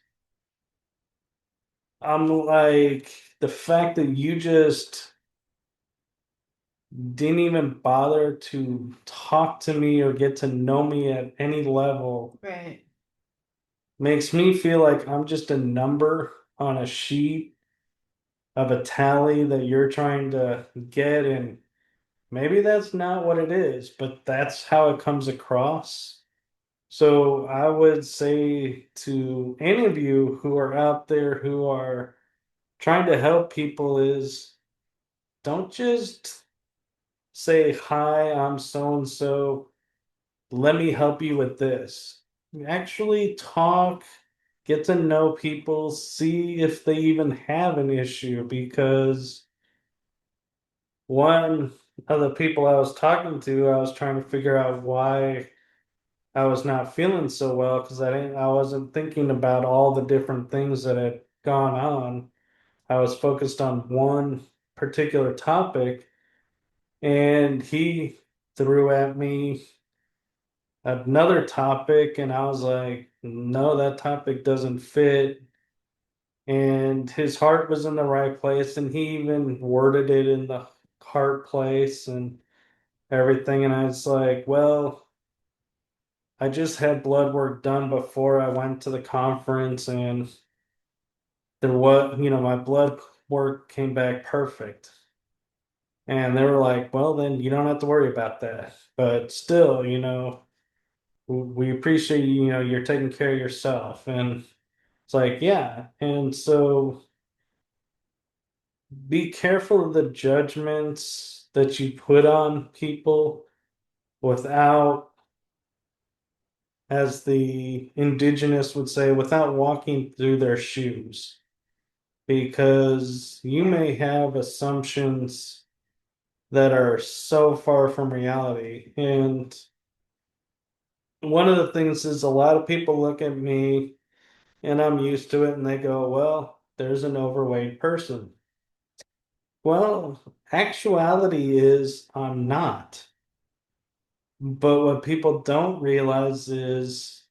I'm like, the fact that you just didn't even bother to talk to me or get to know me at any level Right. makes me feel like I'm just a number on a sheet of a tally that you're trying to get, and maybe that's not what it is, but that's how it comes across. So I would say to any of you who are out there who are trying to help people is don't just say, hi, I'm so and so. Let me help you with this. Actually talk, get to know people, see if they even have an issue because one of the people I was talking to, I was trying to figure out why I was not feeling so well because I wasn't thinking about all the different things that had gone on. I was focused on one particular topic and he threw at me another topic and I was like, no, that topic doesn't fit. And his heart was in the right place and he even worded it in the heart place and everything. And I was like, well, I just had blood work done before I went to the conference and there was, my blood work came back perfect. And they were like, well, then you don't have to worry about that. But still, we appreciate you, you're taking care of yourself. And it's like, yeah. And so be careful of the judgments that you put on people without, as the indigenous would say, without walking through their shoes. Because you may have assumptions that are so far from reality. And one of the things is a lot of people look at me and I'm used to it and they go, well, there's an overweight person. Well, actuality is I'm not. But what people don't realize is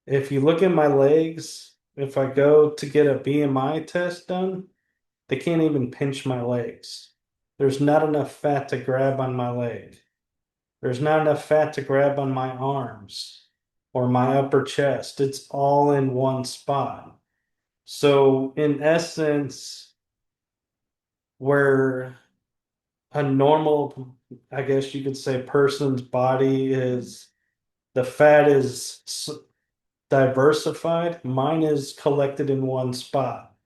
if you look at my legs, if I go to get a BMI test done, they can't even pinch my legs. There's not enough fat to grab on my leg. There's not enough fat to grab on my arms or my upper chest. It's all in one spot. So, in essence, where a normal, I guess you could say, person's body is the fat is diversified. Mine is collected in one spot.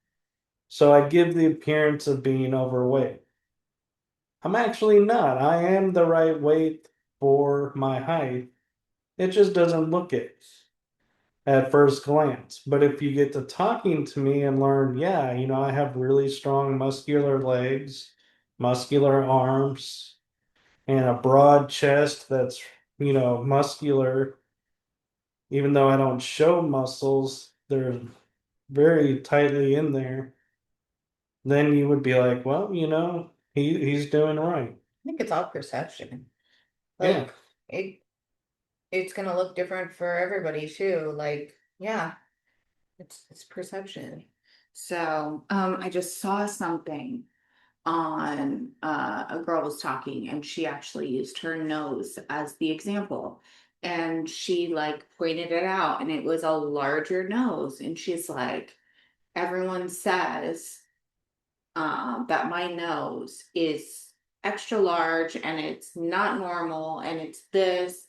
So I give the appearance of being overweight. I'm actually not. I am the right weight for my height. It just doesn't look it at first glance. But if you get to talking to me and learn, yeah, I have really strong muscular legs, muscular arms, and a broad chest that's, muscular, even though I don't show muscles, they're very tightly in there. Then you would be like, well, he's doing right. I think it's all perception. Yeah. Like it's gonna look different for everybody too. Like, yeah, it's perception. So, I just saw something on a girl was talking and she actually used her nose as the example. And she like pointed it out and it was a larger nose. And she's like, everyone says that my nose is extra large and it's not normal and it's this.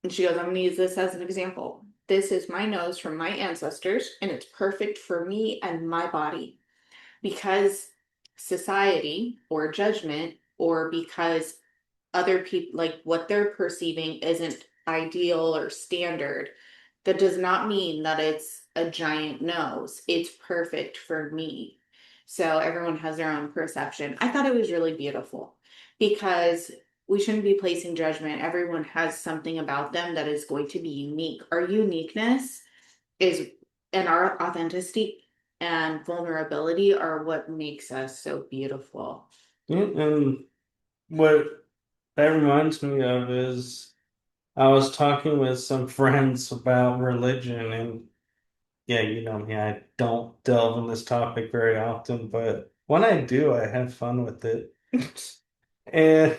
And she goes, I'm gonna use this as an example. This is my nose from my ancestors, and it's perfect for me and my body. Because society or judgment, or because other people, like what they're perceiving, isn't ideal or standard, that does not mean that it's a giant nose. It's perfect for me. So everyone has their own perception. I thought it was really beautiful because we shouldn't be placing judgment. Everyone has something about them that is going to be unique. Our uniqueness is, and our authenticity and vulnerability are what makes us so beautiful. Yeah, and what that reminds me of is I was talking with some friends about religion, and yeah, you know me, I don't delve in this topic very often, but when I do, I have fun with it. And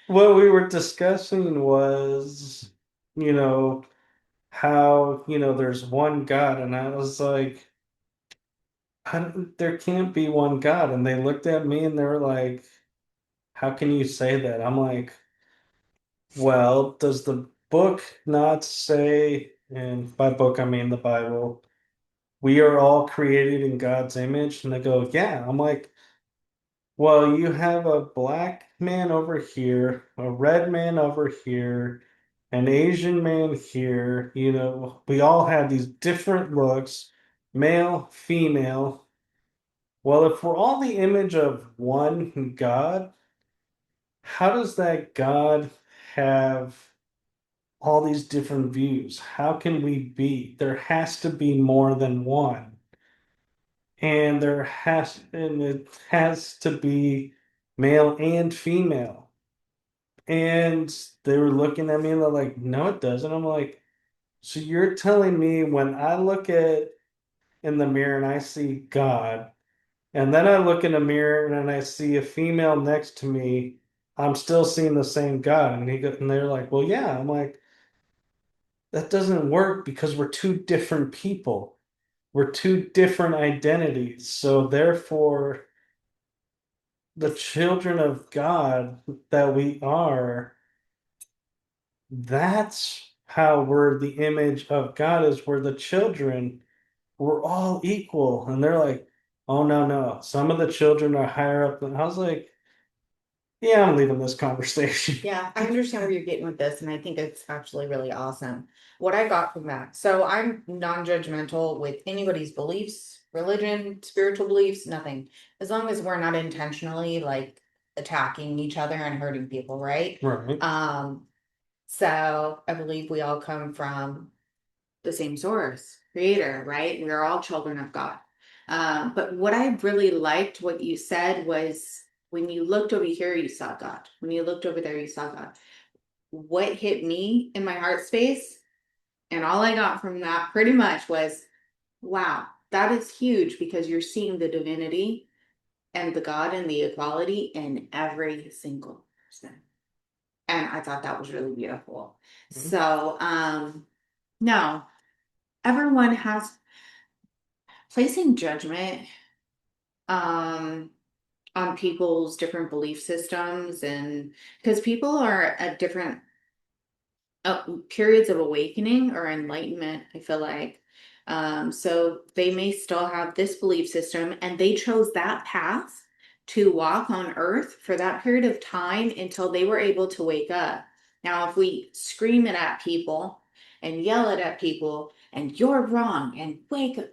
what we were discussing was, you know, how, there's one God, and I was like, there can't be one God. And they looked at me and they were like, how can you say that? I'm like, well, does the book not say, and by book I mean the Bible, we are all created in God's image? And they go, yeah. I'm like, well, you have a black man over here, a red man over here, an Asian man here. We all have these different looks, male, female. Well, if we're all the image of one God, how does that God have all these different views? How can we be? There has to be more than one. And it has to be male and female. And they were looking at me and they're like, no, it doesn't. I'm like, so you're telling me when I look at in the mirror and I see God, and then I look in the mirror and I see a female next to me, I'm still seeing the same God. And they're like, well, yeah. I'm like, that doesn't work because we're two different people. We're two different identities. So therefore, the children of God that we are, that's how we're the image of God, is we're the children. We're all equal. And they're like, oh no, no. Some of the children are higher up than I was like, yeah, I'm leaving this conversation. Yeah, I understand where you're getting with this, and I think it's actually really awesome. What I got from that, so I'm non-judgmental with anybody's beliefs, religion, spiritual beliefs, nothing. As long as we're not intentionally like attacking each other and hurting people, right? Right. So I believe we all come from the same source, creator, right? We are all children of God. But what I really liked what you said was, when you looked over here, you saw God. When you looked over there, you saw God. What hit me in my heart space, and all I got from that pretty much was, wow, that is huge, because you're seeing the divinity and the God and the equality in every single person. And I thought that was really beautiful. Mhm. So, no, everyone has placing judgment on people's different belief systems, and because people are at different periods of awakening or enlightenment, I feel like. So they may still have this belief system and they chose that path to walk on earth for that period of time until they were able to wake up. Now, if we scream it at people and yell it at people and you're wrong and wake up,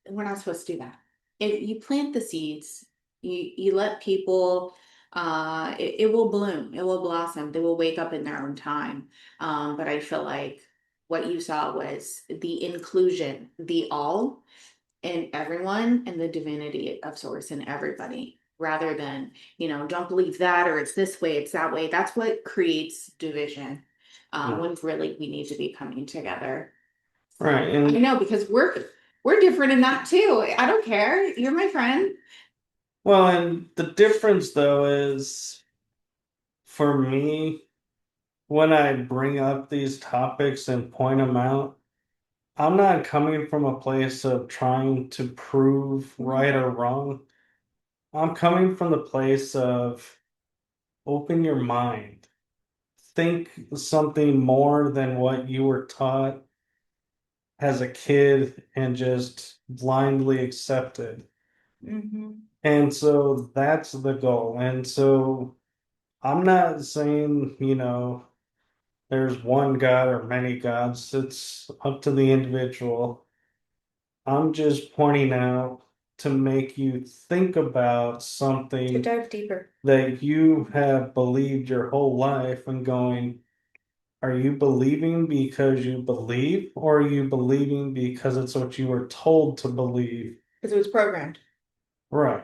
we're not supposed to do that. If you plant the seeds, you let people it will bloom, it will blossom, they will wake up in their own time. But I feel like what you saw was the inclusion, the all in everyone and the divinity of source in everybody, rather than, don't believe that or it's this way, it's that way. That's what creates division. When really we need to be coming together. Right. I And know because we're different in that too. I don't care. You're my friend. well, and the difference though is for me, when I bring up these topics and point them out, I'm not coming from a place of trying to prove right or wrong. I'm coming from the place of open your mind. Think something more than what you were taught as a kid and just blindly accepted. And so that's the goal. And so I'm not saying, there's one God or many gods. It's up to the individual. I'm just pointing out to make you think about To something dive deeper. that you have believed your whole life and going, are you believing because you believe, or are you believing because it's what you were told to believe? Because it was programmed. Right.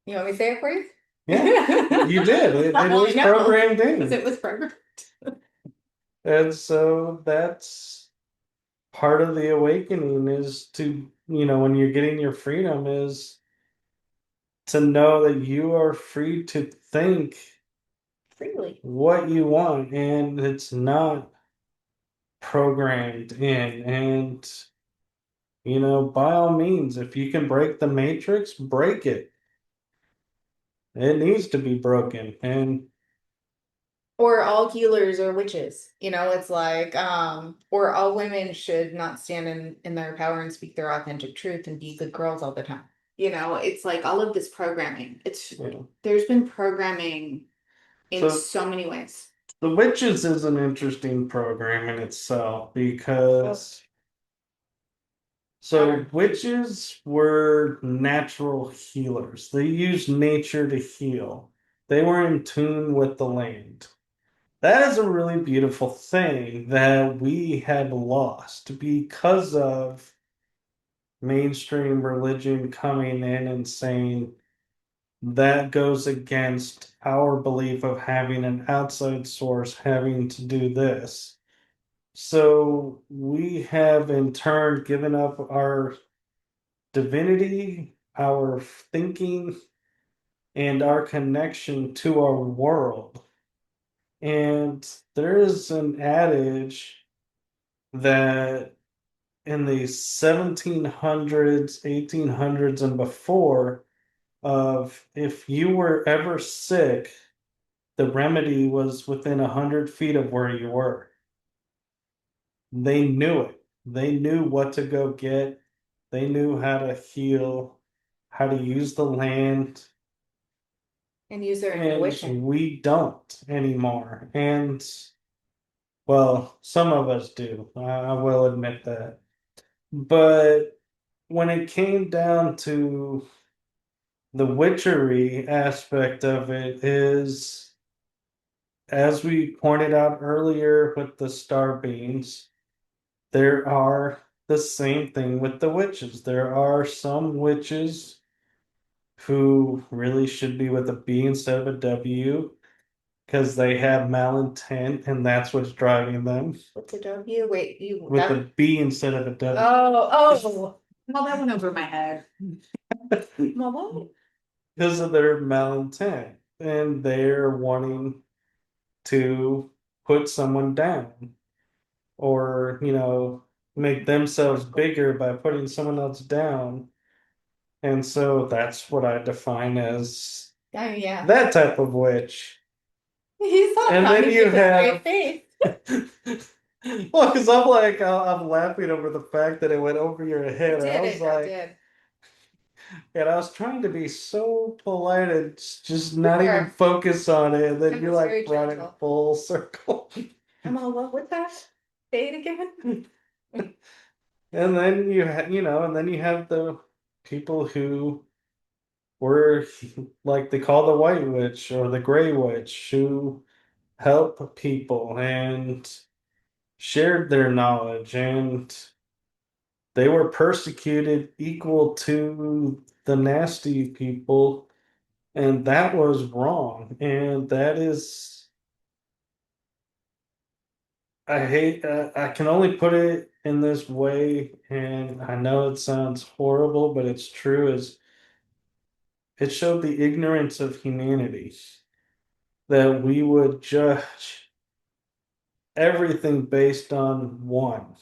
You want me to say it for you? Yeah, you did. It Well, was I know, programmed because in. it was programmed. And so that's part of the awakening is to, when you're getting your freedom is to know that you are free to think Freely. what you want and it's not programmed in. And, by all means, if you can break the matrix, break it. It needs to be broken. And Or all healers are witches. It's like, or all women should not stand in their power and speak their authentic truth and be good girls all the time. It's like all of this programming. There's been programming in so so many ways. the Witches is an interesting program in itself because so witches were natural healers. They used nature to heal. They were in tune with the land. That is a really beautiful thing that we had lost because of mainstream religion coming in and saying that goes against our belief of having an outside source having to do this. So we have in turn given up our divinity, our thinking, and our connection to our world. And there is an adage that in the 1700s, 1800s, and before, of if you were ever sick, the remedy was within 100 feet of where you were. They knew it. They knew what to go get. They knew how to heal, how to use the land. And use their And intuition. we don't anymore. And well, some of us do. I will admit that. But when it came down to the witchery aspect of it is, as we pointed out earlier with the star beings, there are the same thing with the witches. There are some witches who really should be with a B instead of a W because they have malintent and that's what's driving them. What's a W? Wait, With a B instead of a W. Oh, well, that went over my head. Well, what? Because of their malintent and they're wanting to put someone down or, make themselves bigger by putting someone else down. And so that's what I define as Oh, yeah. that type of witch. He's not And then coming you with a have straight face. Well, because I'm like, I'm laughing over the fact that it went over your head. I was It like, did. and I was trying to be so polite and just not even Sure. focus on it. And then It you was like very brought it gentle. full circle. I'm all, what was that? Say it again. And then and then you have the people who were like they call the white witch or the gray witch who help people and shared their knowledge and they were persecuted equal to the nasty people, and that was wrong. And that is, I hate, I can only put it in this way, and I know it sounds horrible, but it's true, is it showed the ignorance of humanity that we would judge everything based on one.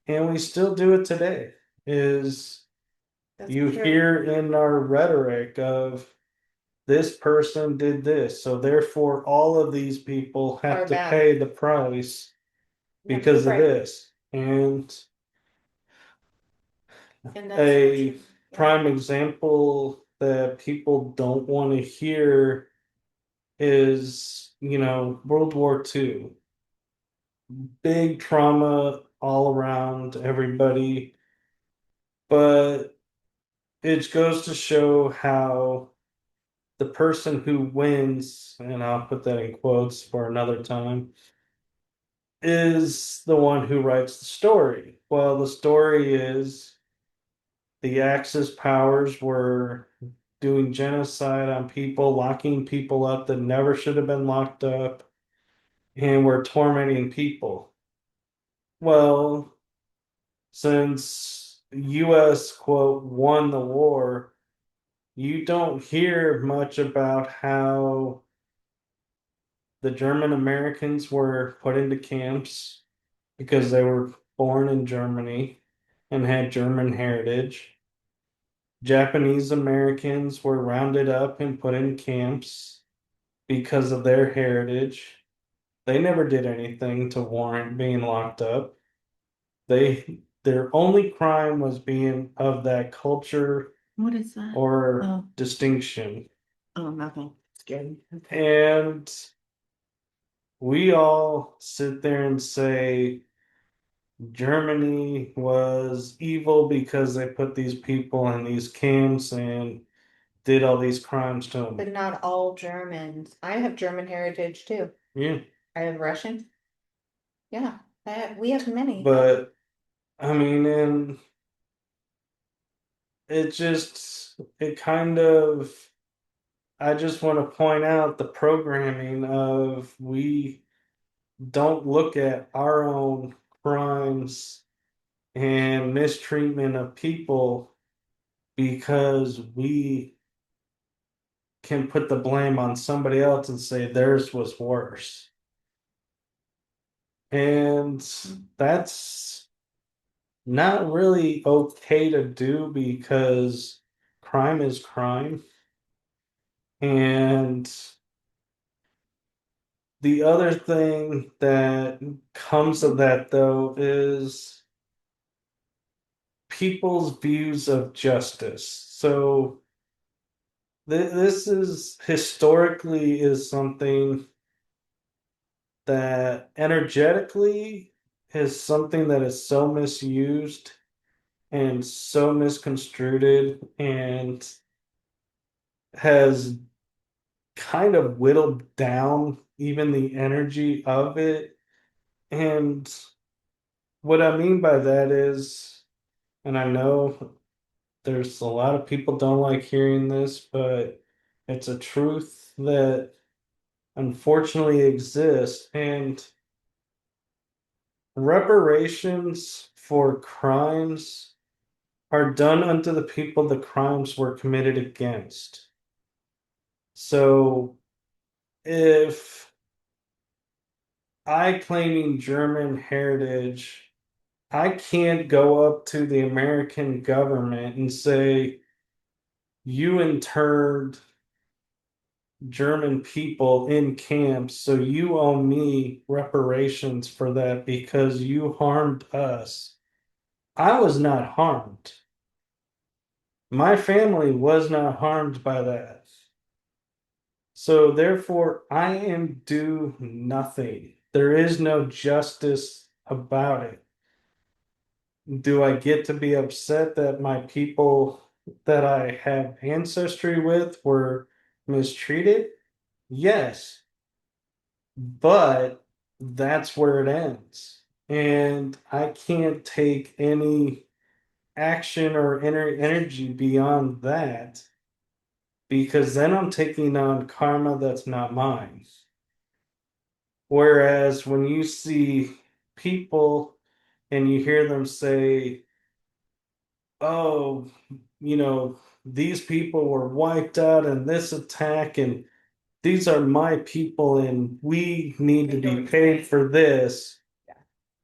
And we still do it today, is That's you true. hear in our rhetoric of this person did this, so therefore all of these people have Are to bad. pay the price Yep, because of right. this. And And that's not a true. Yeah. prime example that people don't want to hear is, World War II. Big trauma all around everybody, but it goes to show how the person who wins, and I'll put that in quotes for another time, is the one who writes the story. Well, the story is the Axis powers were doing genocide on people, locking people up that never should have been locked up, and were tormenting people. Well, since US quote won the war, you don't hear much about how the German Americans were put into camps because they were born in Germany and had German heritage. Japanese Americans were rounded up and put in camps because of their heritage. They never did anything to warrant being locked up. Their only crime was being of that culture What is that? or Oh. distinction. Oh, nothing. Scary. And we all sit there and say Germany was evil because they put these people in these camps and did all these crimes to But them. not all Germans. I have German heritage too. Yeah, I have Russian. Yeah, we have many. but I mean, and it kind of, I just want to point out the programming of we don't look at our own crimes and mistreatment of people because we can put the blame on somebody else and say theirs was worse. And that's not really okay to do because crime is crime. And the other thing that comes of that, though, is people's views of justice. So this is historically is something that energetically is something that is so misused and so misconstrued and has kind of whittled down even the energy of it. And what I mean by that is, and I know there's a lot of people don't like hearing this, but it's a truth that unfortunately exists. And reparations for crimes are done unto the people the crimes were committed against. So if I claiming German heritage, I can't go up to the American government and say, you interned German people in camps, so you owe me reparations for that because you harmed us. I was not harmed. My family was not harmed by that. So therefore, I am due nothing. There is no justice about it. Do I get to be upset that my people that I have ancestry with were mistreated? Yes, but that's where it ends. And I can't take any action or energy beyond that because then I'm taking on karma that's not mine. Whereas when you see people and you hear them say, oh, these people were wiped out in this attack, and these are my people, and we need to be paid for this.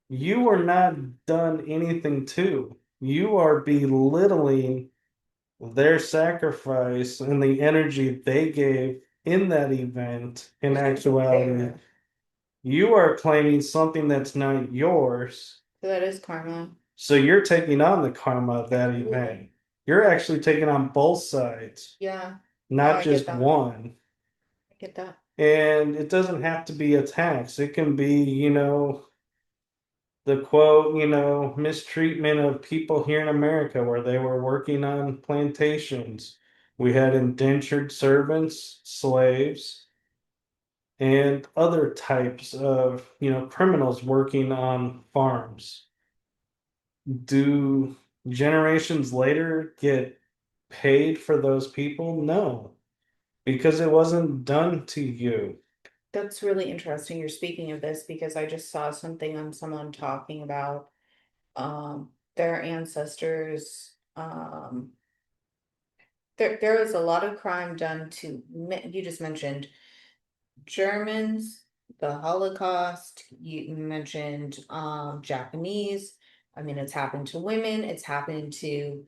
You are not done anything to. You are belittling their sacrifice and the energy they gave in that event. In actuality, you are claiming something that's not yours. So that is karma. So you're taking on the karma of that event. You're actually taking on both sides, Yeah, not I just get that. one. I get that. And it doesn't have to be a tax. It can be, the quote, mistreatment of people here in America where they were working on plantations. We had indentured servants, slaves, and other types of, criminals working on farms. Do generations later get paid for those people? No, because it wasn't done to you. That's really interesting. You're speaking of this because I just saw something on someone talking about their ancestors. There was a lot of crime done to, you just mentioned Germans, the Holocaust, you mentioned Japanese. I mean, it's happened to women, it's happened to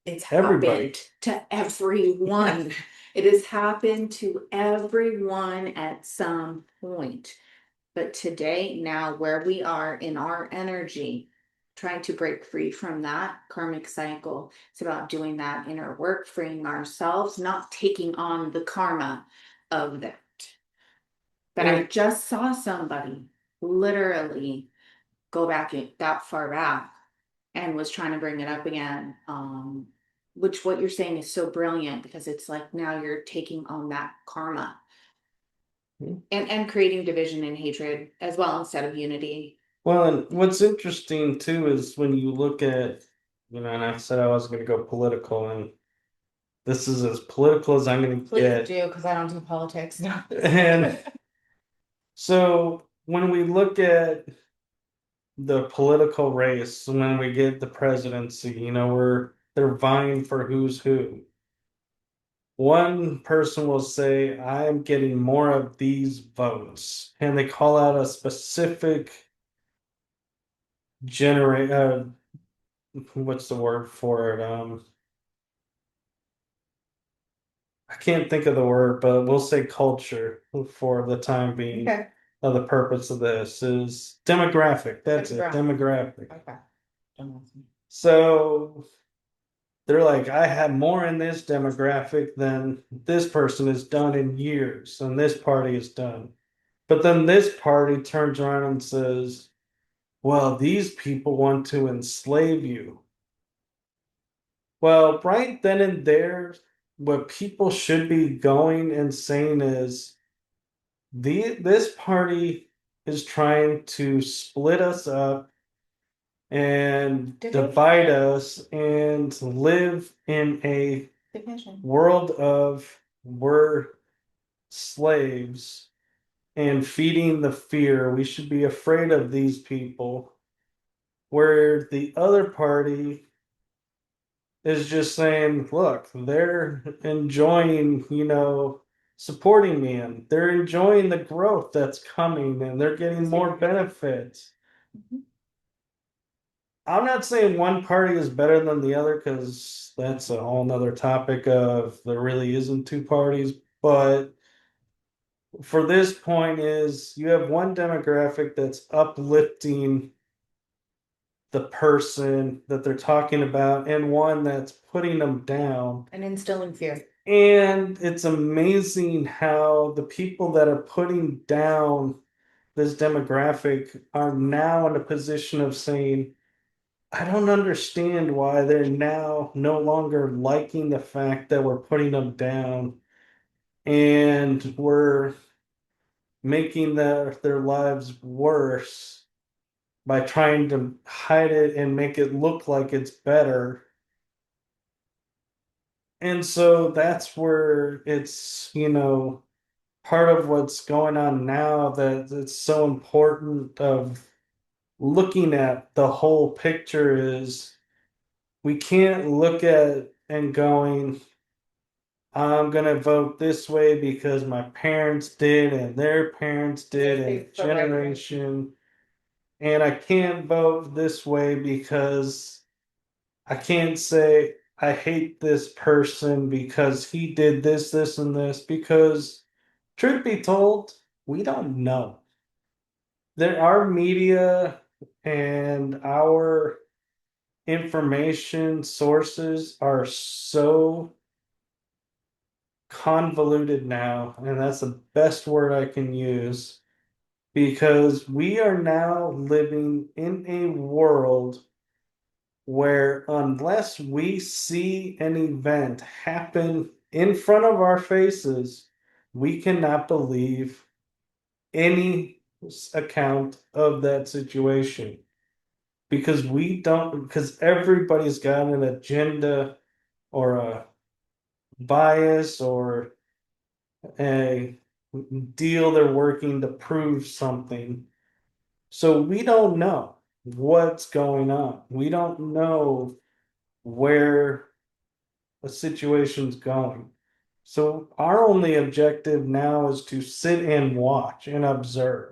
it's Everybody. happened to everyone. It has happened to everyone at some point. But today, now where we are in our energy, trying to break free from that karmic cycle, it's about doing that inner work, freeing ourselves, not taking on the karma of that. But I just saw somebody literally go back that far back and was trying to bring it up again. Which what you're saying is so brilliant because it's like now you're taking on that karma. And creating division and hatred as well instead of unity. Well, and what's interesting too is when you look at, and I said I was going to go political, and this is as political as I'm going to Please get. do, because I don't do politics now. And so when we look at the political race, when we get the presidency, they're vying for who's who. One person will say, I'm getting more of these votes, and they call out a specific what's the word for it? I can't think of the word, but we'll say culture for the time being. Okay. The purpose of this is demographic. That's it, demographic. Okay. So they're like, I have more in this demographic than this person has done in years, and this party is done. But then this party turns around and says, well, these people want to enslave you. Well, right then and there, what people should be going and saying is this party is trying to split us up and divide us and live in a world of we're slaves and feeding the fear. We should be afraid of these people. Where the other party is just saying, look, they're enjoying, supporting me and they're enjoying the growth that's coming and they're getting more benefits. I'm not saying one party is better than the other because that's a whole nother topic of there really isn't two parties. But for this point is you have one demographic that's uplifting the person that they're talking about and one that's putting them down. And instilling fear. And it's amazing how the people that are putting down this demographic are now in a position of saying, I don't understand why they're now no longer liking the fact that we're putting them down and we're making their lives worse by trying to hide it and make it look like it's better. And so that's where it's, part of what's going on now that it's so important of looking at the whole picture is we can't look at and going, I'm gonna vote this way because my parents did and their parents did and It's the right way. generation. And I can't vote this way because I can't say I hate this person because he did this, this, and this, because truth be told, we don't know. Our media and our information sources are so convoluted now, and that's the best word I can use, because we are now living in a world where unless we see an event happen in front of our faces, we cannot believe any account of that situation because because everybody's got an agenda or a bias or a deal they're working to prove something. So we don't know what's going on. We don't know where a situation's going. So our only objective now is to sit and watch and observe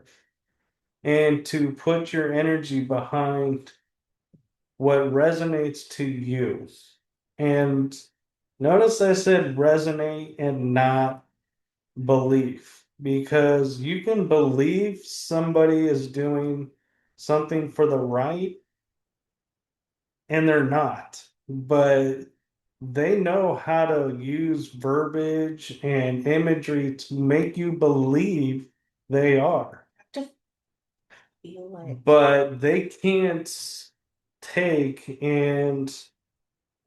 and to put your energy behind what resonates to you. And notice I said resonate and not belief, because you can believe somebody is doing something for the right and they're not, but they know how to use verbiage and imagery to make you believe they are. Just feel like But they can't take, and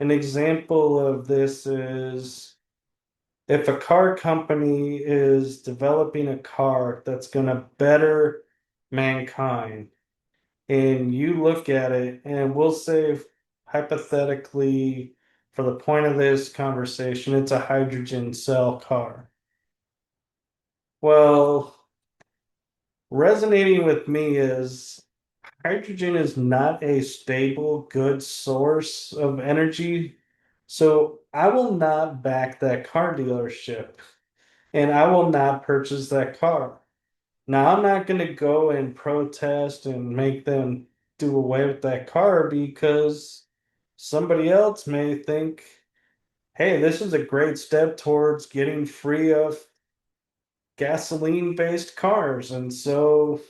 an example of this is if a car company is developing a car that's going to better mankind, and you look at it, and we'll say hypothetically, for the point of this conversation, it's a hydrogen cell car. Well, resonating with me is hydrogen is not a stable, good source of energy. So I will not back that car dealership and I will not purchase that car. Now, I'm not going to go and protest and make them do away with that car because somebody else may think, hey, this is a great step towards getting free of gasoline-based cars. And so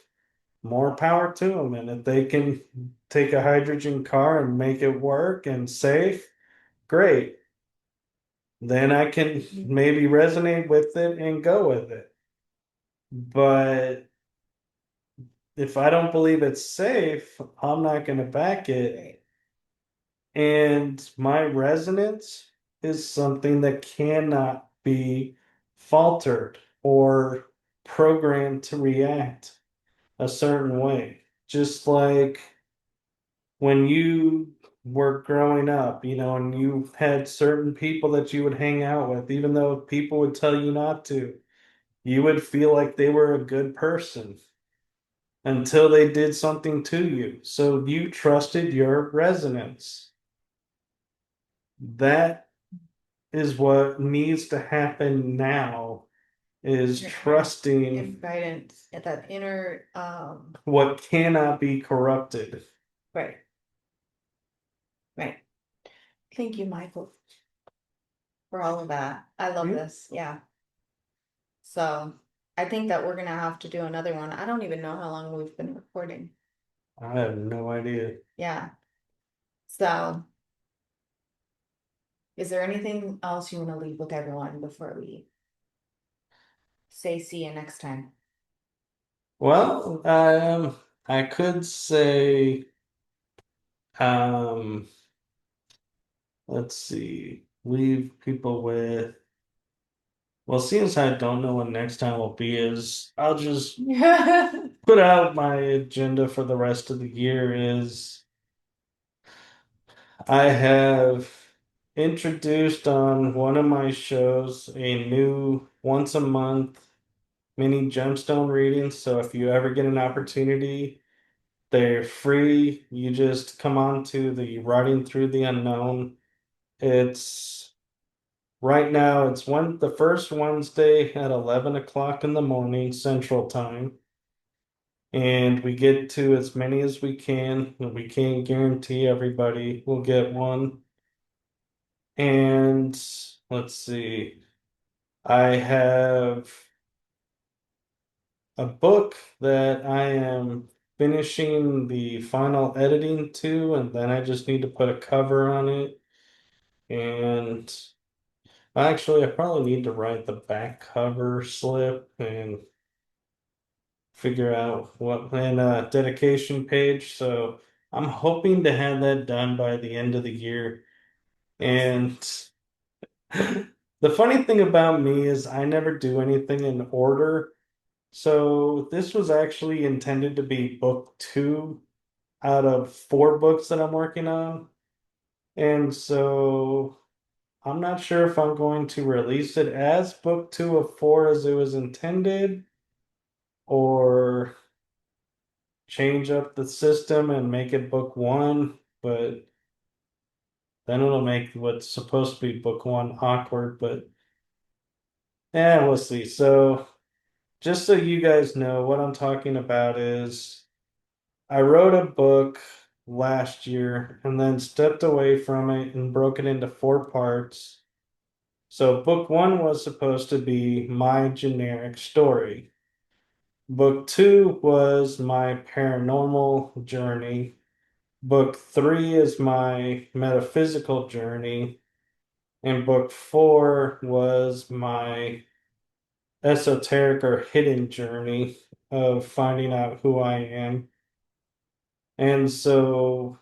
more power to them. And if they can take a hydrogen car and make it work and safe, great. Then I can maybe resonate with it and go with it. But if I don't believe it's safe, I'm not going to back it. And my resonance is something that cannot be faltered or programmed to react a certain way. Just like when you were growing up, and you had certain people that you would hang out with, even though people would tell you not to, you would feel like they were a good person until they did something to you. So you trusted your resonance. That is what needs to happen now is trusting if guidance at that inner what cannot be corrupted. right. Right. Thank you, Michael, for all of that. I love Yeah. this. Yeah. So I think that we're gonna have to do another one. I don't even know how long we've been recording. I have no idea. Yeah. So is there anything else you want to leave with everyone before we say see you next time? Well, I could say, um, let's see, leave people with. Well, seeing as I don't know when next time will be, is I'll just put out my agenda for the rest of the year. Is I have introduced on one of my shows a new once a month mini gemstone reading. So if you ever get an opportunity, they're free. You just come on to the Writing Through the Unknown. It's right now, it's the first Wednesday at 11 o'clock in the morning Central Time. And we get to as many as we can. We can't guarantee everybody will get one. And let's see, I have a book that I am finishing the final editing to, and then I just need to put a cover on it. And actually, I probably need to write the back cover slip and figure out what and a dedication page. So I'm hoping to have that done by the end of the year. And the funny thing about me is I never do anything in order. So this was actually intended to be book two out of four books that I'm working on. And so I'm not sure if I'm going to release it as book two of four as it was intended, or change up the system and make it book one, but then it'll make what's supposed to be book one awkward. But yeah, we'll see. So just so you guys know, what I'm talking about is I wrote a book last year and then stepped away from it and broke it into four parts. So book one was supposed to be my generic story. Book two was my paranormal journey. Book three is my metaphysical journey. And book four was my esoteric or hidden journey of finding out who I am. And so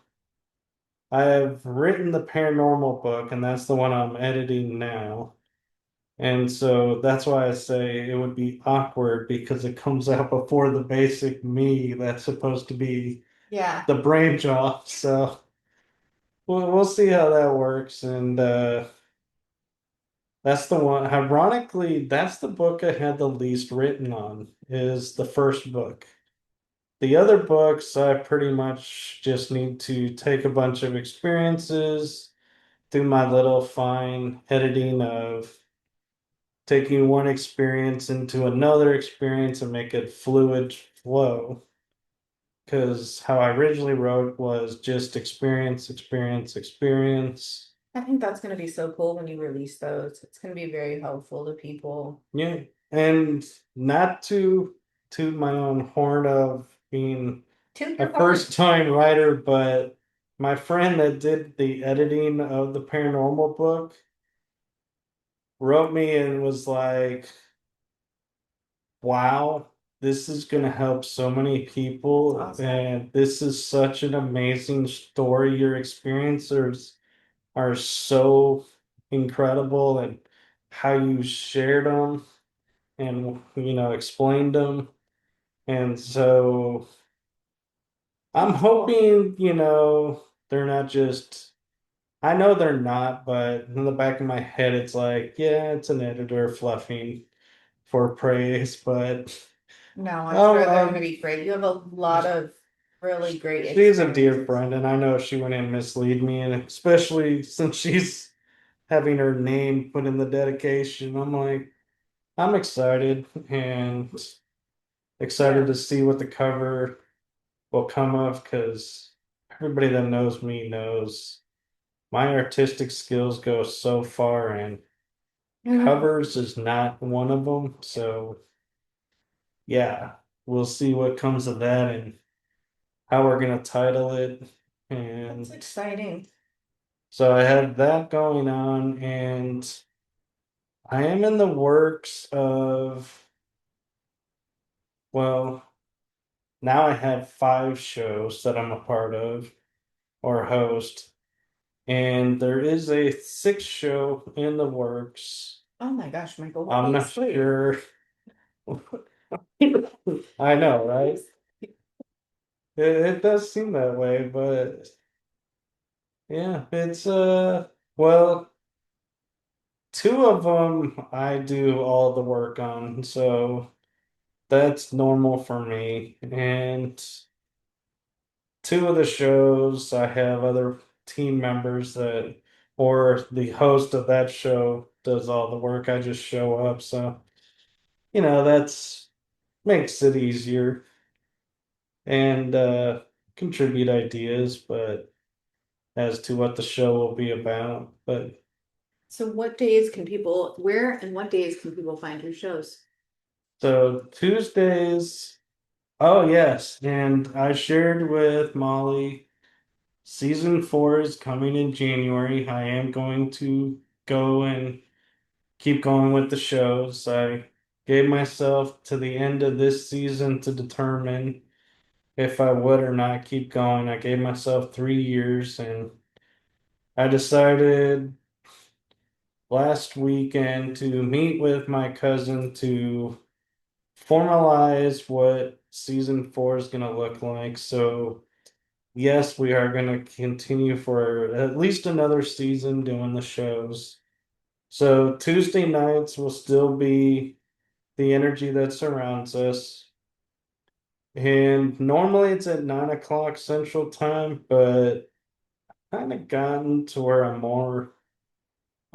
I have written the paranormal book, and that's the one I'm editing now. And so that's why I say it would be awkward because it comes out before the basic me that's supposed to be Yeah. the brain job. So we'll see how that works. And that's the one. Ironically, that's the book I had the least written on, is the first book. The other books, I pretty much just need to take a bunch of experiences, do my little fine editing of taking one experience into another experience and make it fluid flow. Because how I originally wrote was just experience, experience, experience. I think that's gonna be so cool when you release those. It's gonna be very helpful to people. Yeah. And not to toot my own horn of being Toot a your horn. first time writer, but my friend that did the editing of the paranormal book wrote me and was like, wow, this is going to help so many people. Awesome. And this is such an amazing story. Your experiences are so incredible, and how you shared them and, explained them. And so I'm hoping, they're not just, I know they're not, but in the back of my head, it's like, yeah, it's an editor fluffing for praise, but No, I'm oh, sure they're gonna be great. You have a lot of really great she's a dear experiences. friend, and I know she wouldn't mislead me, and especially since she's having her name put in the dedication, I'm like, I'm excited and excited Yeah. to see what the cover will come of, because everybody that knows me knows. my artistic skills go so far, and Mhm. covers is not one of them. So yeah, we'll see what comes of that and how we're gonna title it. And That's exciting. so I have that going on, and I am in the works of, well, now I have 5 shows that I'm a part of or host, and there is a 6th show in the works. Oh my gosh, Michael, what I'm do you not sleep? sure. I know, right? It does seem that way, but yeah, it's well, 2 of them I do all the work on, so that's normal for me. And 2 of the shows I have other team members that, or the host of that show does all the work. I just show up, so that's makes it easier and contribute ideas, but as to what the show will be about. But So what days can people, where and what days can people find your shows? so Tuesdays, oh yes, and I shared with Molly, season 4 is coming in January. I am going to go and keep going with the shows. I gave myself to the end of this season to determine if I would or not keep going. I gave myself 3 years, and I decided last weekend to meet with my cousin to formalize what season 4 is going to look like. So, yes, we are going to continue for at least another season doing the shows. So, Tuesday nights will still be the energy that surrounds us. And normally it's at 9 o'clock Central Time, but kind of gotten to where I'm more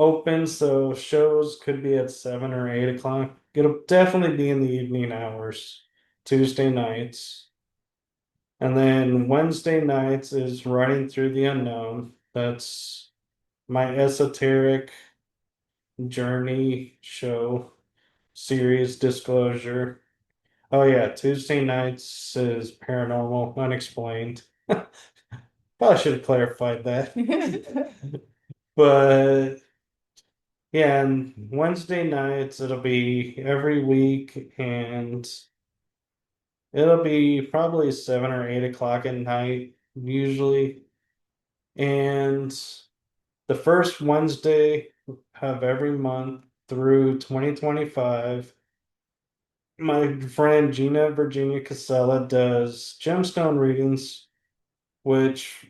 open, so shows could be at 7 or 8 o'clock. It'll definitely be in the evening hours, Tuesday nights. And then Wednesday nights is Running Through the Unknown. That's my esoteric journey show series disclosure. Oh yeah, Tuesday nights is Paranormal Unexplained. Probably should have clarified that. But yeah, and Wednesday nights it'll be every week, and it'll be probably 7 or 8 o'clock at night, usually. And the first Wednesday of every month through 2025, my friend Gina Virginia Casella does gemstone readings, which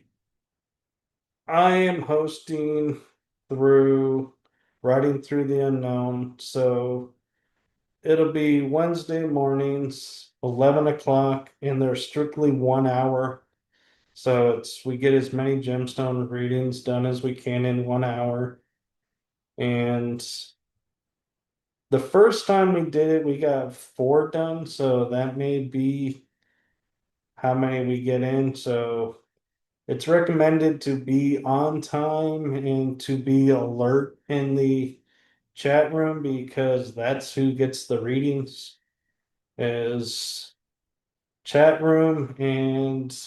I am hosting through Writing Through the Unknown. So it'll be Wednesday mornings, 11 o'clock, and they're strictly 1 hour. So we get as many gemstone readings done as we can in 1 hour. And the first time we did it, we got 4 done. So that may be how many we get in. So it's recommended to be on time and to be alert in the chat room, because that's who gets the readings, is chat room, and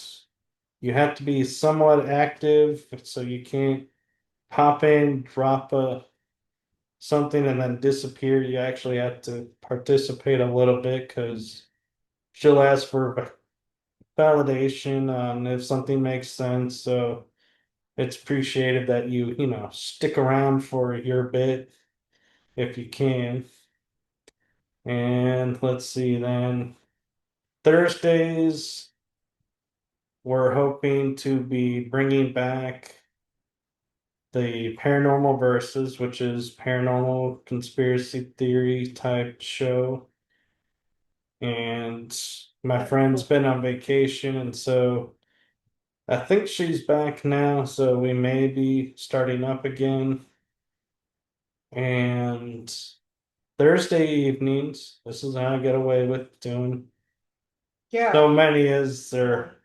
you have to be somewhat active, so you can't pop in, drop something and then disappear. You actually have to participate a little bit, because she'll ask for validation on if something makes sense. So it's appreciated that you stick around for your bit if you can. And let's see, then Thursdays, we're hoping to be bringing back the Paranormal Verses, which is paranormal conspiracy theory type show. And my friend's been on vacation, and so I think she's back now, so we may be starting up again. And Thursday evenings, this is how I get away with doing Yeah. so many as they're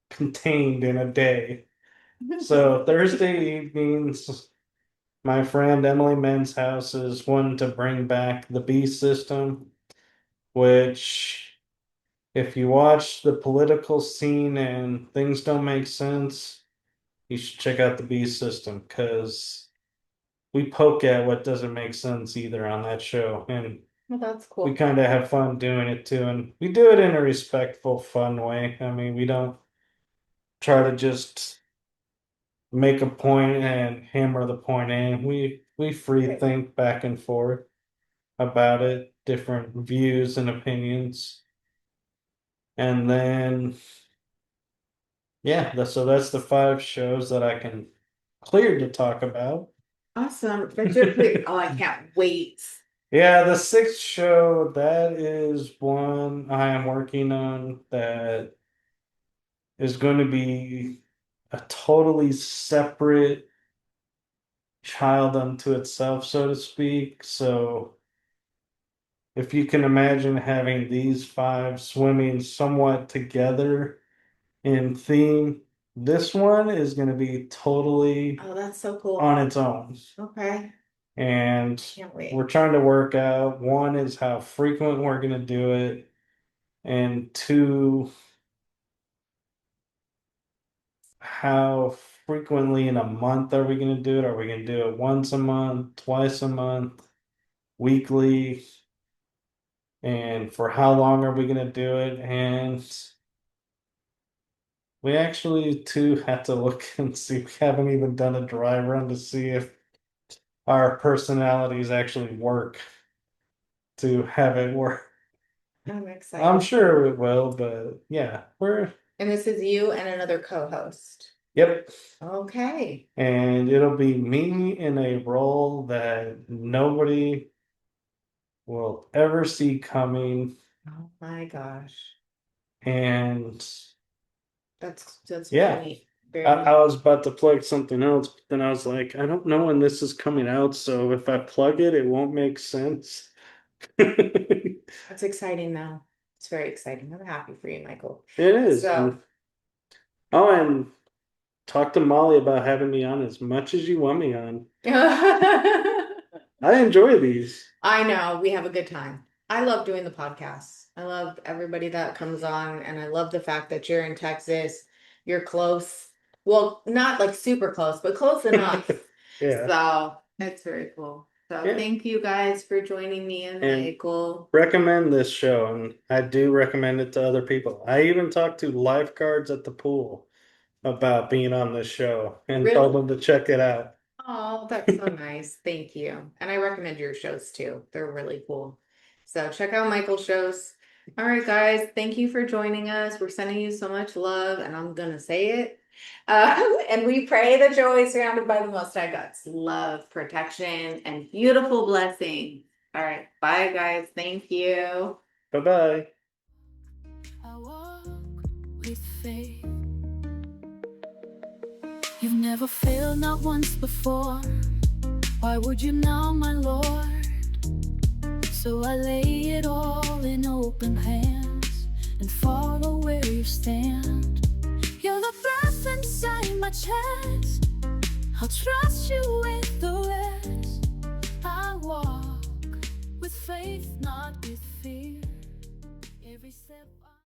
contained in a day. So Thursday evenings, my friend Emily Men's house is wanting to bring back the B system, which if you watch the political scene and things don't make sense, you should check out the B system because we poke at what doesn't make sense either on that show. And Well, that's we cool. kind of have fun doing it too. And we do it in a respectful, fun way. I mean, we don't try to just make a point and hammer the point in. We free Right. think back and forth about it, different views and opinions. And then yeah, so that's the 5 shows that I can clear to talk about. Awesome. That's your pre. Oh, I can't wait. Yeah, the 6th show, that is one I am working on that is going to be a totally separate child unto itself, so to speak. So if you can imagine having these 5 swimming somewhat together in theme, this one is going to be totally Oh, that's so cool. on its own. Okay. And Can't wait. we're trying to work out, one is how frequent we're going to do it, and 2, how frequently in a month are we going to do it? Are we going to do it once a month, twice a month, weekly? And for how long are we going to do it? And we actually too have to look and see. We haven't even done a dry run to see if our personalities actually work to have it work. I'm excited. I'm sure it will, but yeah, And this is you and another co-host. yep. Okay. And it'll be me in a role that nobody will ever see coming. Oh my gosh. And That's yeah. very neat. Very I neat. was about to plug something else, but then I was like, I don't know when this is coming out, so if I plug it, it won't make sense. It That's exciting though. It's very exciting. I'm happy for you, Michael. is. So Oh, and talk to Molly about having me on as much as you want me on. I enjoy these. I know we have a good time. I love doing the podcast. I love everybody that comes on, and I love the fact that you're in Texas. You're close. Well, not like super close, but close enough. Yeah. So it's very cool. So Yeah. thank you guys for joining me and And Michael. recommend this show, and I do recommend it to other people. I even talked to lifeguards at the pool about being on this show and Really? told them to check it out. Oh, that's so nice. Thank you. And I recommend your shows too. They're really cool. So check out Michael's shows. All right, guys. Thank you for joining us. We're sending you so much love, and I'm gonna say it. And we pray that you're always surrounded by the Most High God's love, protection, and beautiful blessing. All right. Bye, guys. Thank you. Bye-bye. I walk with faith. You've never failed, not once before. Why would you now, my Lord? So I lay it all in open hands and follow where you stand. You're the breath inside my chest. I'll trust you with the rest. I walk with faith, not with fear. Every step